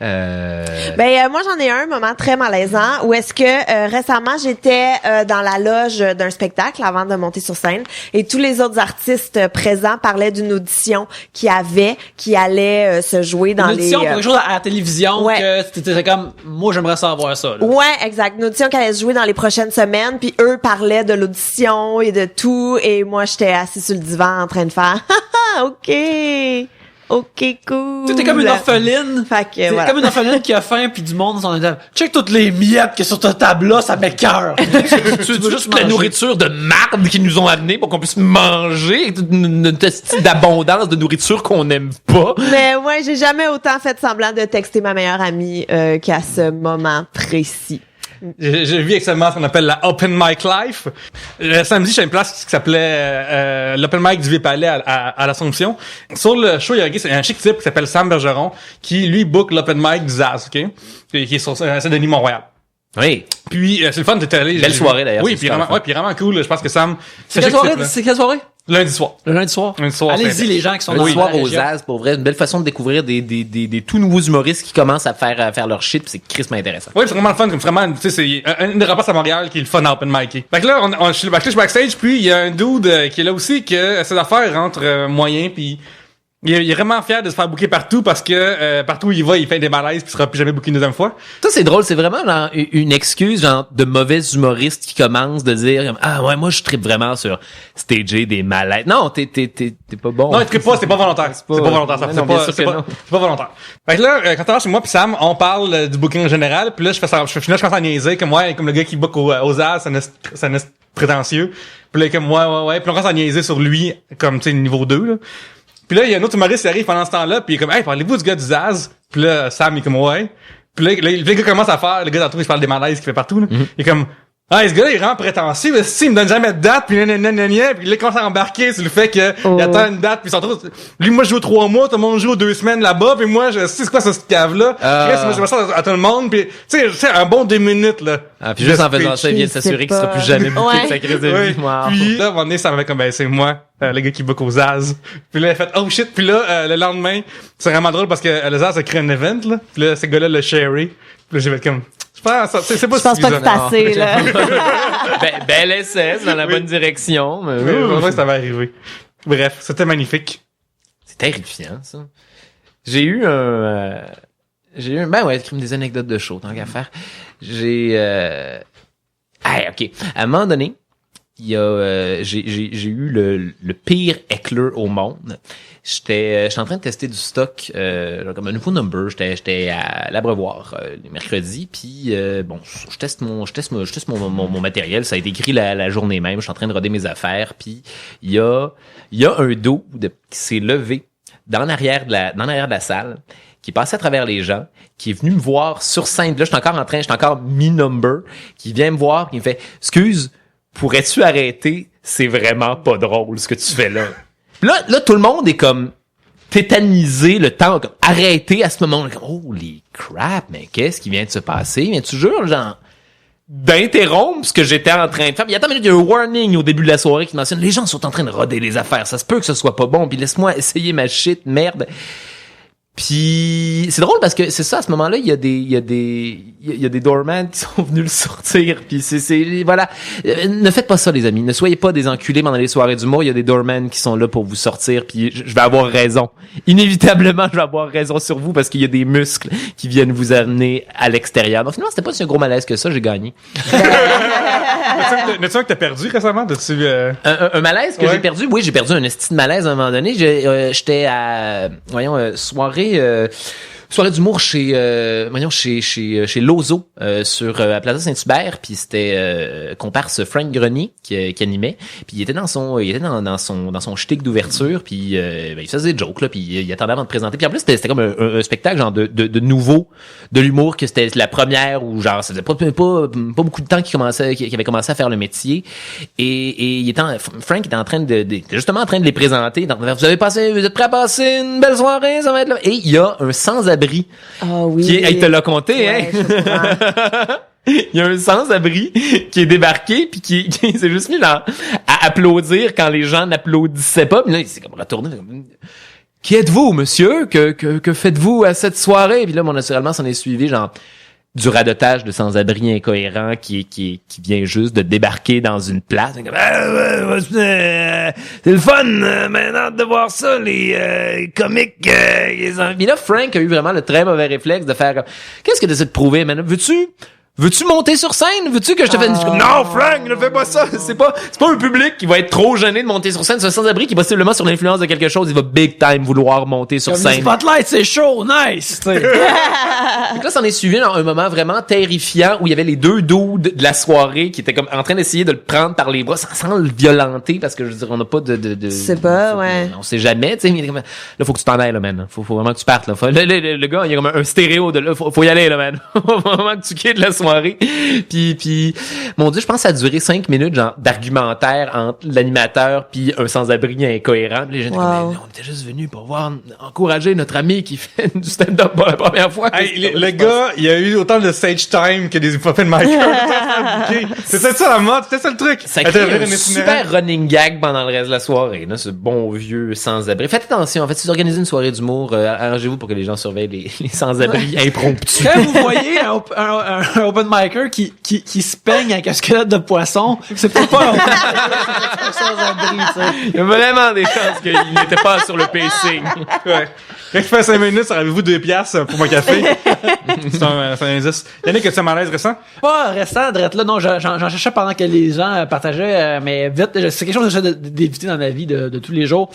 Moi, j'en ai un moment très malaisant où est-ce que récemment, j'étais dans la loge d'un spectacle avant de monter sur scène et tous les autres artistes présents parlaient d'une audition qui allait se jouer dans Une audition les... pour quelque chose à la télévision, Ouais. que t'étais comme, moi, j'aimerais savoir ça, là. Ouais, exact. Une audition qui allait se jouer dans les prochaines semaines, puis eux parlaient de l'audition et de tout, et moi, j'étais assis sur le divan en train de faire « OK, cool. » Tu t'es comme une orpheline. Fait que, C'est voilà. comme une orpheline qui a faim puis du monde dans son table. Check toutes les miettes qu'il y a sur ta table là, ça m'écoeure. Tu veux juste la nourriture de marde qu'ils nous ont amené pour qu'on puisse manger une d'abondance de nourriture qu'on n'aime pas. Mais ouais, j'ai jamais autant fait semblant de texter ma meilleure amie qu'à ce moment précis. J'ai vu actuellement ce qu'on appelle la Open Mic Life. Samedi, j'ai une place qui s'appelait l'Open Mic du Vieux-Palais à l'Assomption. Sur le show, il y a un chic type qui s'appelle Sam Bergeron, qui, lui, book l'Open Mic du Zaz, OK? Qui est sur Saint-Denis, Montréal. Oui. Puis, c'est le fun d'être allé. Belle soirée, d'ailleurs. Oui, puis vraiment cool. Je pense que Sam... C'est quelle soirée? C'est quelle soirée? Lundi soir. Le lundi soir. Lundi soir. Allez-y, les gens qui sont Le dans soir la aux région. As, pour vrai, une belle façon de découvrir des tout nouveaux humoristes qui commencent à faire leur shit, pis c'est crissement intéressant. Oui, c'est vraiment le fun, comme vraiment, tu sais, c'est une des rapaces à Montréal qui est le fun à Open Mic. Fait que là, je suis backstage, puis il y a un dude qui est là aussi, que ses affaires rentrent moyen, puis il est vraiment fier de se faire booker partout parce que partout où il va, il fait des malaises puis il sera plus jamais booké une deuxième fois. Ça, c'est drôle, c'est vraiment genre, une excuse genre de mauvais humoristes qui commencent de dire ah ouais, moi je trippe vraiment sur stager des malaises. Non, t'es pas bon. Non, il trippe pas, c'est pas volontaire. C'est pas volontaire, ça. Non, bien sûr que non. C'est pas volontaire. Fait que là, quand t'es là chez moi pis Sam, on parle du booking en général, puis là je commence à niaiser comme ouais, comme le gars qui book aux As, ça n'est prétentieux. Puis là comme ouais, puis on commence à niaiser sur lui comme tu sais niveau 2 là. Puis là, il y a un autre humoriste qui arrive pendant ce temps-là, puis il est comme, hey, parlez-vous du gars du Zaz? Puis là, Sam, il est comme, ouais. Puis là, le gars commence à faire, le gars d'entour, il se parle des malaises qu'il fait partout, là. Il est comme, ah, ce gars-là, il est vraiment prétentieux, mais si, il me donne jamais de date, puis nanana, puis là, il commence à embarquer sur le fait que, il attend une date, puis il s'en trouve, lui, moi, je joue 3 mois, tout le monde joue 2 semaines là-bas, puis moi, je sais c'est quoi cette cave-là. Moi, je me sens à tout le monde, puis tu sais, un bon 2 minutes, là. Ah, puis juste en faisant ça, il vient de s'assurer qu'il sera plus jamais booké de sa crise de vie. Wow. Puis là, à un moment donné, ça m'avait comme, ben, c'est moi, le gars qui book aux Zaz. Puis là, il a fait, oh shit. Puis là, le lendemain, c'est vraiment drôle parce que le Zaz a créé un event, là. Puis là, ces gars-là, le sharé. Puis là, j'ai fait comme, c'est pas Je pense pas que c'est assez, là. Bel essai, c'est dans la bonne direction. Mais Oui, je pensais que ça va arriver. Bref, c'était magnifique. c'est terrifiant, ça. J'ai eu ben ouais, des anecdotes de show, tant qu'à faire. OK. À un moment donné, j'ai eu le pire heckler au monde. J'étais en train de tester du stock, comme un nouveau number. J'étais à l'Abreuvoir les mercredis, puis bon, je teste mon matériel. Ça a été écrit la journée même. Je suis en train de roder mes affaires, puis il y a un dos qui s'est levé dans l'arrière de la salle, qui est passé à travers les gens, qui est venu me voir sur scène. Là, j'étais encore mi-number, qui vient me voir, qui me fait « Excuse, pourrais-tu arrêter? C'est vraiment pas drôle ce que tu fais là. » Là, tout le monde est comme tétanisé, le temps, comme arrêté à ce moment-là. Holy crap, mais qu'est-ce qui vient de se passer? Viens-tu jure, genre, d'interrompre ce que j'étais en train de faire? Puis attends une minute, il y a un warning au début de la soirée qui mentionne, les gens sont en train de roder les affaires, ça se peut que ce soit pas bon, puis laisse-moi essayer ma shit, merde. Puis c'est drôle parce que c'est ça, à ce moment-là, il y a des doormen qui sont venus le sortir, puis c'est voilà. Ne faites pas ça, les amis. Ne soyez pas des enculés pendant les soirées d'humour. Il y a des doormen qui sont là pour vous sortir, puis je vais avoir raison. Inévitablement, je vais avoir raison sur vous parce qu'il y a des muscles qui viennent vous amener à l'extérieur. Donc finalement, c'était pas si un gros malaise que ça, j'ai gagné. N'as-tu un que t'as perdu récemment? Un malaise que j'ai perdu? Oui, j'ai perdu un esti de malaise à un moment donné. J'étais à, soirée d'humour chez Lozo sur à Plaza Saint-Hubert, puis c'était comparse Frank Grenier qui animait, puis il était dans son shtick d'ouverture, puis il faisait des jokes là, puis il attendait avant de présenter, puis en plus c'était comme un spectacle genre de nouveau de l'humour, que c'était la première où genre ça faisait pas beaucoup de temps qu'il avait commencé à faire le métier, et Frank était en train justement en train de les présenter. Donc, vous êtes prêts à passer une belle soirée, ça va être là. Et il y a un sans-abri. Oh oui. Il te l'a compté, ouais, hein? Il y a un sans-abri qui est débarqué puis qui s'est juste mis là à applaudir quand les gens n'applaudissaient pas. Puis là, il s'est comme retourné. Qui êtes-vous, monsieur? Que faites-vous à cette soirée? Puis là, naturellement, s'en est suivi, genre, du radotage de sans-abri incohérent qui vient juste de débarquer dans une place. C'est le fun, maintenant de voir ça, les comiques. Puis là, Frank a eu vraiment le très mauvais réflexe de faire qu'est-ce que tu essaies de prouver, man? Veux-tu monter sur scène? Veux-tu que je te fasse non, Frank, ne fais pas ça. C'est pas un public qui va être trop gêné de monter sur scène. C'est un sans-abri qui est possiblement sur l'influence de quelque chose. Il va big time vouloir monter sur scène. Le spotlight, c'est chaud, nice! Donc là, s'en est suivi un moment vraiment terrifiant où il y avait les deux dudes de la soirée qui étaient comme en train d'essayer de le prendre par les bras sans le violenter, parce que je veux dire, on n'a pas de c'est pas, ouais. On sait jamais, tu sais. Là, faut que tu t'en ailles, là, man. Faut vraiment que tu partes, là. Le gars, il y a comme un stéréo de là. Faut y aller, là, man. Faut vraiment que tu quittes la soirée. Puis mon Dieu, je pense que ça a duré 5 minutes genre d'argumentaire entre l'animateur puis un sans-abri incohérent. Puis les gens étaient comme, on était juste venus pour encourager notre ami qui fait du stand-up pour la première fois. Hey, le gars, il a eu autant de stage time que des open mic. C'était ça la mode, c'était ça le truc. Ça crée un super running gag pendant le reste de la soirée, là, ce bon vieux sans-abri. Faites attention, en fait, si vous organisez une soirée d'humour, arrangez-vous pour que les gens surveillent les sans-abri impromptus. Quand vous voyez un open micer qui se peigne avec un squelette de poisson, c'est pas un sans-abri, ça. Il y a vraiment des chances qu'il n'était pas sur le pacing. Ouais. Quand je fais 5 minutes, avez-vous 2 piastres pour mon café? c'est un indice. Yannick, as-tu un malaise récent? Pas récent, drette là. Non, j'en cherchais pendant que les gens partageaient, mais vite, c'est quelque chose que j'essaie d'éviter dans ma vie de tous les jours.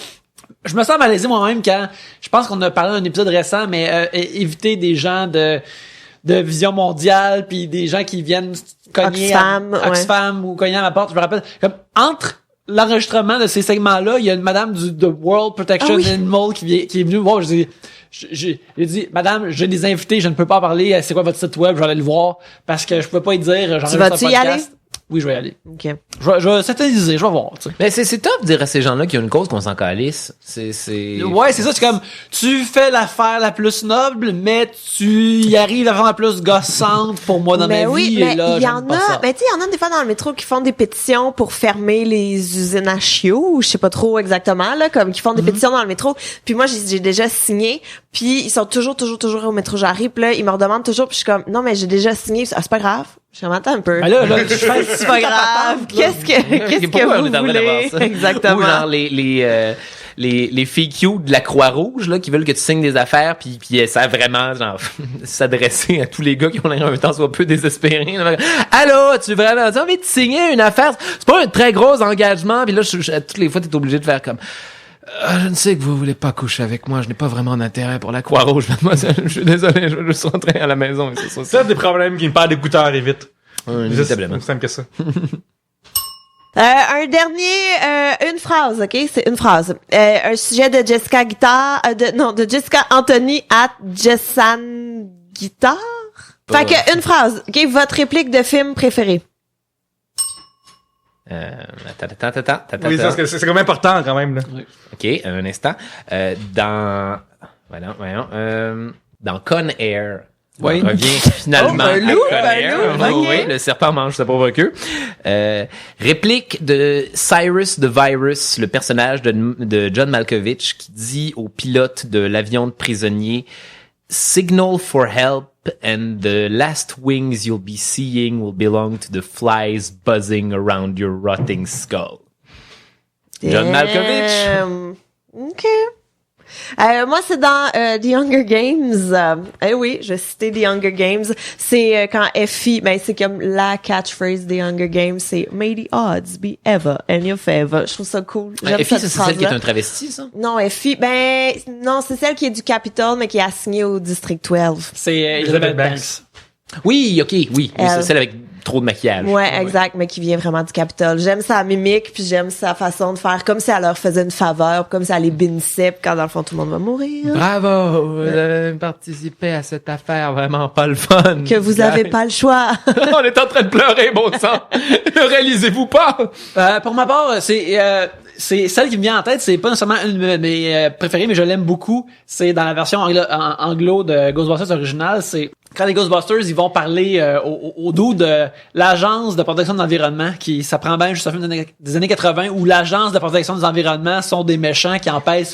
Je me sens malaisé moi-même quand, je pense qu'on a parlé d'un épisode récent, mais éviter des gens de vision mondiale, puis des gens qui viennent cogner Oxfam ou cogner à ma porte. Je me rappelle, comme entre l'enregistrement de ces segments-là, il y a une madame de World Protection Animal qui est venue me voir. J'ai dit, madame, j'ai des invités, je ne peux pas parler, c'est quoi votre site web, je vais aller le voir, parce que je peux pas y dire, tu vas-tu y aller? Oui, je vais y aller. OK. Je vais synthétiser, je vais voir, tu sais. Mais c'est top de dire à ces gens-là qu'il y a une cause qu'on s'en calisse. Ouais, c'est ça, c'est comme, tu fais l'affaire la plus noble, mais tu y arrives à faire la plus gossante pour moi dans ma vie, mais et là, il y en a, mais tu sais, il y en a des fois dans le métro qui font des pétitions pour fermer les usines à chiots, ou je sais pas trop exactement, là, comme qui font des pétitions dans le métro. Puis moi, j'ai déjà signé, puis ils sont toujours au métro j'arrive, puis là, ils me redemandent toujours, puis je suis comme, non, mais j'ai déjà signé, c'est pas grave. Je m'entends un peu. Ben là, je fais c'est pas grave. Qu'est-ce que vous voulez? Exactement. Ou genre les filles cute de la Croix-Rouge, là, qui veulent que tu signes des affaires, puis elles savent vraiment, genre, s'adresser à tous les gars qui ont l'air un temps soit peu désespérés. Là. Allô, tu as envie de signer une affaire? C'est pas un très gros engagement, puis là, toutes les fois, t'es obligé de faire comme... je ne sais que vous voulez pas coucher avec moi. Je n'ai pas vraiment d'intérêt pour la Croix-Rouge, mademoiselle. Je suis désolé, je veux juste rentrer à la maison. C'est des problèmes qui me parlent d'écouteurs et vite. Inévitablement. C'est simple que ça. Un dernier, une phrase, OK? C'est une phrase. Un sujet de Jessica Guitar, de Jessica Anthony at Jessan Guitar. Fait que, une phrase, OK? Votre réplique de film préféré. Attends. Oui, c'est quand même important, quand même, là. OK, un instant. Dans Con Air. Oui. On revient finalement un loup, à Con Air. Oui, le serpent mange sa pauvre queue. Réplique de Cyrus the Virus, le personnage de John Malkovich, qui dit au pilote de l'avion de prisonnier « Signal for help and the last wings you'll be seeing will belong to the flies buzzing around your rotting skull. » John Malkovich. OK. Moi, c'est dans The Hunger Games. Oui, je citais The Hunger Games. C'est quand Effie, c'est comme la catchphrase des Hunger Games, c'est « May the odds be ever in your favor ». Je trouve ça cool. Effie, c'est celle qui est un travesti, ça? Non, Effie, non, c'est celle qui est du Capitol, mais qui est assignée au District 12. C'est Elizabeth Banks. Oui, OK, oui. C'est celle avec trop de maquillage. Ouais, exact, mais qui vient vraiment du Capitole. J'aime sa mimique, puis j'aime sa façon de faire, comme si elle leur faisait une faveur, comme si elle les bénissait, puis quand dans le fond tout le monde va mourir. Bravo, vous avez participé à cette affaire vraiment pas le fun. Que vous avez pas le choix. On est en train de pleurer, bon sang. Ne réalisez-vous pas? Pour ma part, c'est celle qui me vient en tête, c'est pas nécessairement une de mes préférées, mais je l'aime beaucoup. C'est dans la version anglo de Ghostbusters original, c'est quand les Ghostbusters, ils vont parler au dos de l'agence de protection de l'environnement, ça prend bien juste un film des années 80 où l'agence de protection des environnements sont des méchants qui empêchent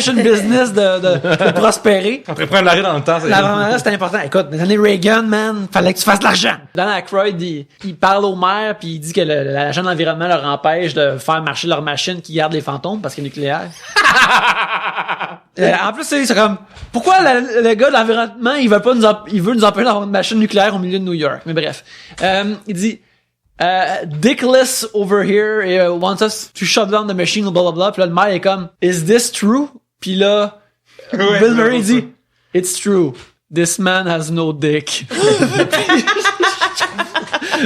une business de prospérer. On pourrait prendre l'arrêt dans le temps. L'environnement, c'est important. Écoute, dans les années Reagan, man, fallait que tu fasses de l'argent. Dan Aykroyd, il parle au maire puis il dit que l'agent de l'environnement leur empêche de faire marcher leur machine qui garde les fantômes parce qu'il est nucléaire. En plus, c'est comme, pourquoi le gars de l'environnement, il veut nous empêcher d'avoir une machine nucléaire au milieu de New York? Mais bref. Il dit, Dickless over here wants us to shut down the machine, blablabla. Puis là, le maire est comme, is this true? Puis là, Bill Murray dit, it's true. This man has no dick.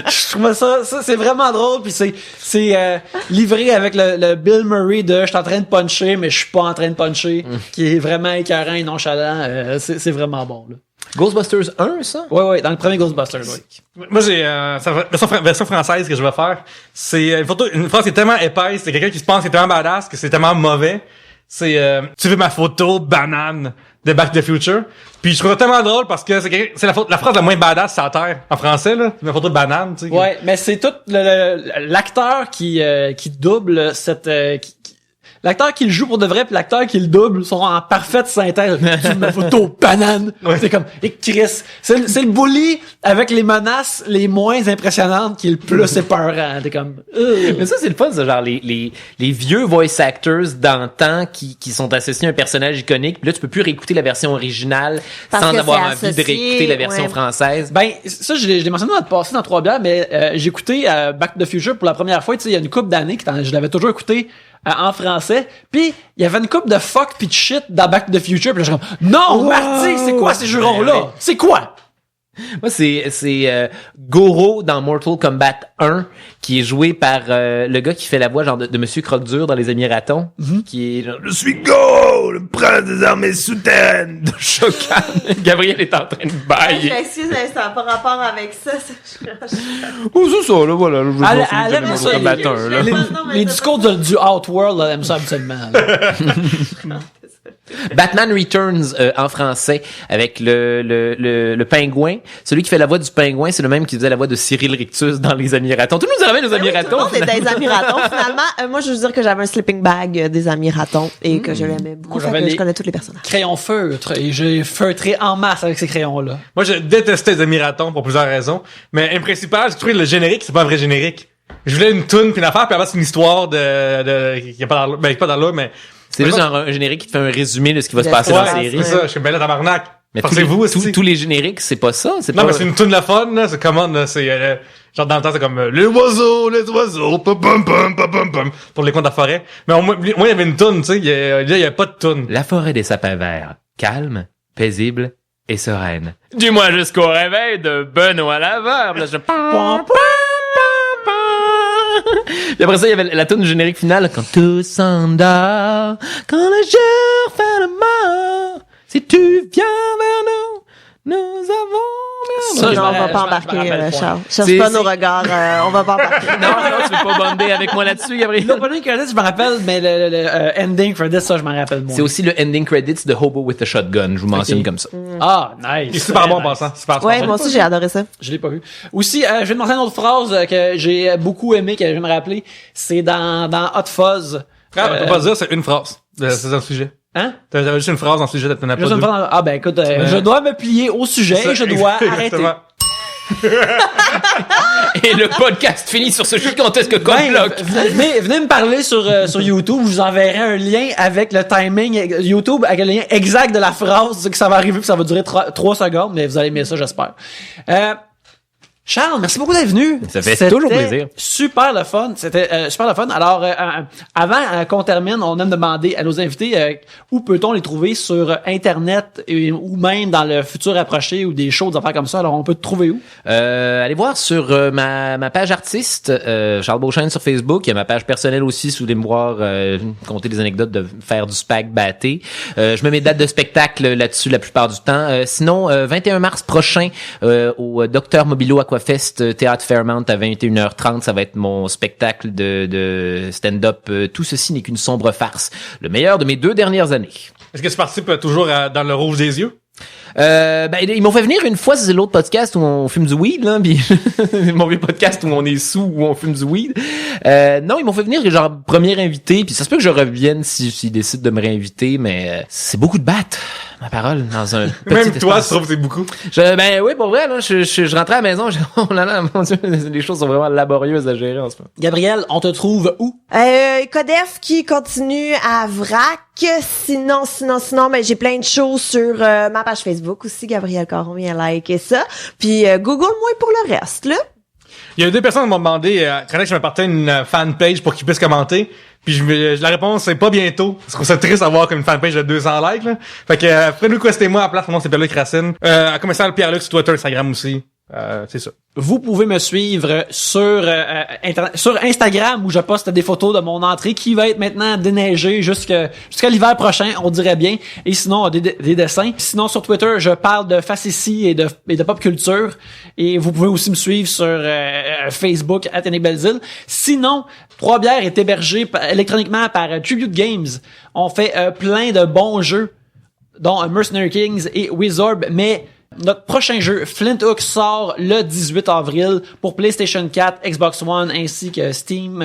Je trouve ça c'est vraiment drôle, puis c'est livré avec le Bill Murray de je suis en train de puncher mais je suis pas en train de puncher, qui est vraiment écœurant et nonchalant. C'est vraiment bon là. Ghostbusters 1, ça? Ouais, dans le premier Ghostbusters, oui. Moi, j'ai version française que je vais faire. C'est une phrase qui est tellement épaisse, c'est quelqu'un qui se pense qu'il est tellement badass que c'est tellement mauvais. C'est tu veux ma photo banane de Back to the Future. Puis je trouve ça tellement drôle parce que c'est la phrase la moins badass sur la terre en français là, ma photo de banane, tu sais. Ouais, mais c'est tout l'acteur qui double cette l'acteur qui le joue pour de vrai puis l'acteur qui le double sont en parfaite synthèse. Ma photo banane. Ouais. C'est comme Chris, c'est le bully avec les menaces les moins impressionnantes qui est le plus épeurant. T'es comme Mais ça c'est le fun, ça, genre les vieux voice actors d'antan qui sont associés à un personnage iconique. Puis là tu peux plus réécouter la version originale sans avoir envie de réécouter la version française. Ben ça je l'ai mentionné dans le passé dans 3 bières, mais j'ai écouté Back to the Future pour la première fois, tu sais il y a une couple d'années je l'avais toujours écouté en français, puis il y avait une couple de fuck pis de shit dans Back to the Future, puis là, je suis comme non, Marty, c'est quoi ces jurons-là? C'est quoi? Moi, c'est Goro dans Mortal Kombat 1, qui est joué par le gars qui fait la voix genre de Monsieur Croque-Dur dans Les Amis Ratons, qui est genre, je suis Goro, le prince des armées souterraines de Shokan. Gabriel est en train de bailler. Excuse, ça n'a pas rapport avec ça. Oh, c'est ça, là, voilà. Elle aime ça, les discours du Outworld, elle aime ça absolument. Batman Returns en français avec le pingouin. Celui qui fait la voix du pingouin, c'est le même qui faisait la voix de Cyril Rictus dans Les Amis Ratons. Tout le monde nous ramène Les Amis Ratons. Tout le monde est des Amis Ratons. Finalement, moi, je veux dire que j'avais un sleeping bag des Amis Ratons et que je l'aimais beaucoup. Je connais tous les personnages. Crayons feutres et j'ai feutré en masse avec ces crayons-là. Moi, je détestais Les Amis Ratons pour plusieurs raisons. Mais un principal, j'ai trouvé le générique, c'est pas un vrai générique. Je voulais une toune puis une affaire, puis après c'est une histoire qui est pas dans l'eau, mais C'est juste un générique qui te fait un résumé de ce qui va se passer Ouais, dans la série. C'est ça, je suis ben là, tabarnak. Mais Forcez-vous aussi. tous les génériques, c'est pas ça. C'est Non, pas... mais c'est une tune de la fun, là. C'est comment, là. C'est, genre, dans le temps, c'est comme, les oiseaux, pum, pum, pum, pum, pum, pum, pour les contes de la forêt. Mais au moins, il y avait une tune, tu sais. Il y a pas de tune. La forêt des sapins verts. Calme, paisible et sereine. Du moins jusqu'au réveil de Benoît Laveur. Là, je... Puis après ça, il y avait la tune générique finale. Quand tout s'endort, quand le jour fait le mort, si tu viens vers nous avons... Ça, je on me- va je pas me embarquer, rappelle pas. Charles. Cherche C'est- pas nos regards, on va pas embarquer. Non, tu veux pas bonder avec moi là-dessus, Gabriel? L'opening credits, je me rappelle, mais le ending credits, ça, je m'en rappelle moins. C'est aussi le ending credits de Hobo with a Shotgun. Je vous mentionne comme ça. Ah, nice. C'est super bon en Nice. passant. Super, Ouais, super moi bon. aussi, j'ai adoré ça. Je l'ai pas vu. Aussi, je vais te mentionner une autre phrase que j'ai beaucoup aimé, que je vais me rappeler. C'est dans Hot Fuzz. Ah, on peut pas dire, c'est une phrase. C'est un sujet. Hein? T'avais juste une phrase dans le sujet, t'en as pas Juste une deux. phrase. Ah ben écoute, je dois me plier au sujet C'est et je ça, dois arrêter. exactement. Et le podcast finit sur ce gigantesque Ben, bloc. venez me parler sur YouTube, je vous enverrai un lien avec le timing YouTube, avec le lien exact de la phrase que ça va arriver, puis ça va durer 3 secondes, mais vous allez aimer ça, j'espère. Charles, merci beaucoup d'être venu. Ça fait C'était toujours plaisir. Super le fun. C'était super le fun. Alors, avant qu'on termine, on aime demander à nos invités où peut-on les trouver sur Internet ou même dans le futur approché ou des shows, des affaires comme ça. Alors, on peut te trouver où? Allez voir sur ma page artiste, Charles Beauchesne sur Facebook. Il y a ma page personnelle aussi, si vous voulez me voir conter des anecdotes de faire du spag batté. Je mets mes dates de spectacle là-dessus la plupart du temps. Sinon, 21 mars prochain, au Dr Mobilo Aquafest Théâtre Fairmount à 21h30, ça va être mon spectacle de stand-up. Tout ceci n'est qu'une sombre farce. Le meilleur de mes 2 dernières années. Est-ce que tu participes toujours dans le rouge des yeux? Ils m'ont fait venir une fois, c'est l'autre podcast où on fume du weed, là, puis mon vieux podcast où on est sous, où on fume du weed. Non, ils m'ont fait venir genre premier invité, puis ça se peut que je revienne s'ils décident de me réinviter, mais c'est beaucoup de battes, ma parole, dans un petit Même toi, espace. tu trouves que c'est beaucoup. Ben oui, pour vrai, là, je rentrais à la maison, oh là là, mon Dieu, les choses sont vraiment laborieuses à gérer en ce moment. Gabriel, on te trouve où? Codef qui continue à vrac. Sinon, ben, j'ai plein de choses sur ma page Facebook aussi, Gabriel Caron, viens liker ça. Puis Google-moi pour le reste, là. Il y a 2 personnes qui m'ont demandé quand je me partais une fanpage pour qu'ils puissent commenter. Puis la réponse c'est pas bientôt. Parce qu'on serait triste d'avoir comme une fanpage de 200 likes. Là. Fait que prenez-nous questez-moi à la place. Mon nom c'est Pierre-Luc Racine. À commercial Pierre-Luc sur Twitter, Instagram aussi. C'est ça. Vous pouvez me suivre sur Instagram où je poste des photos de mon entrée qui va être maintenant déneigée jusqu'à l'hiver prochain, on dirait bien. Et sinon, des dessins. Sinon, sur Twitter, je parle de facéties et de pop culture. Et vous pouvez aussi me suivre sur Facebook @Yannick-Belzile. Sinon, Trois-Bières est hébergé électroniquement par Tribute Games. On fait plein de bons jeux, dont Mercenary Kings et Wizard, mais notre prochain jeu, Flint Hook, sort le 18 avril pour PlayStation 4, Xbox One ainsi que Steam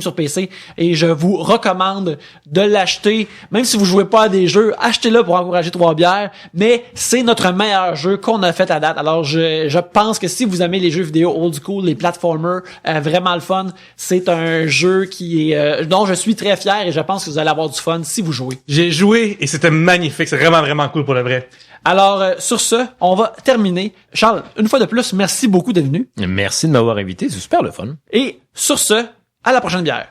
sur PC. Et je vous recommande de l'acheter. Même si vous jouez pas à des jeux, achetez-le pour encourager Trois-Bières. Mais c'est notre meilleur jeu qu'on a fait à date. Alors je pense que si vous aimez les jeux vidéo old school, les platformers, vraiment le fun, c'est un jeu qui est dont je suis très fier et je pense que vous allez avoir du fun si vous jouez. J'ai joué et c'était magnifique. C'est vraiment, vraiment cool pour le vrai. Alors, sur ce, on va terminer. Charles, une fois de plus, merci beaucoup d'être venu. Merci de m'avoir invité, c'est super le fun. Et sur ce, à la prochaine bière.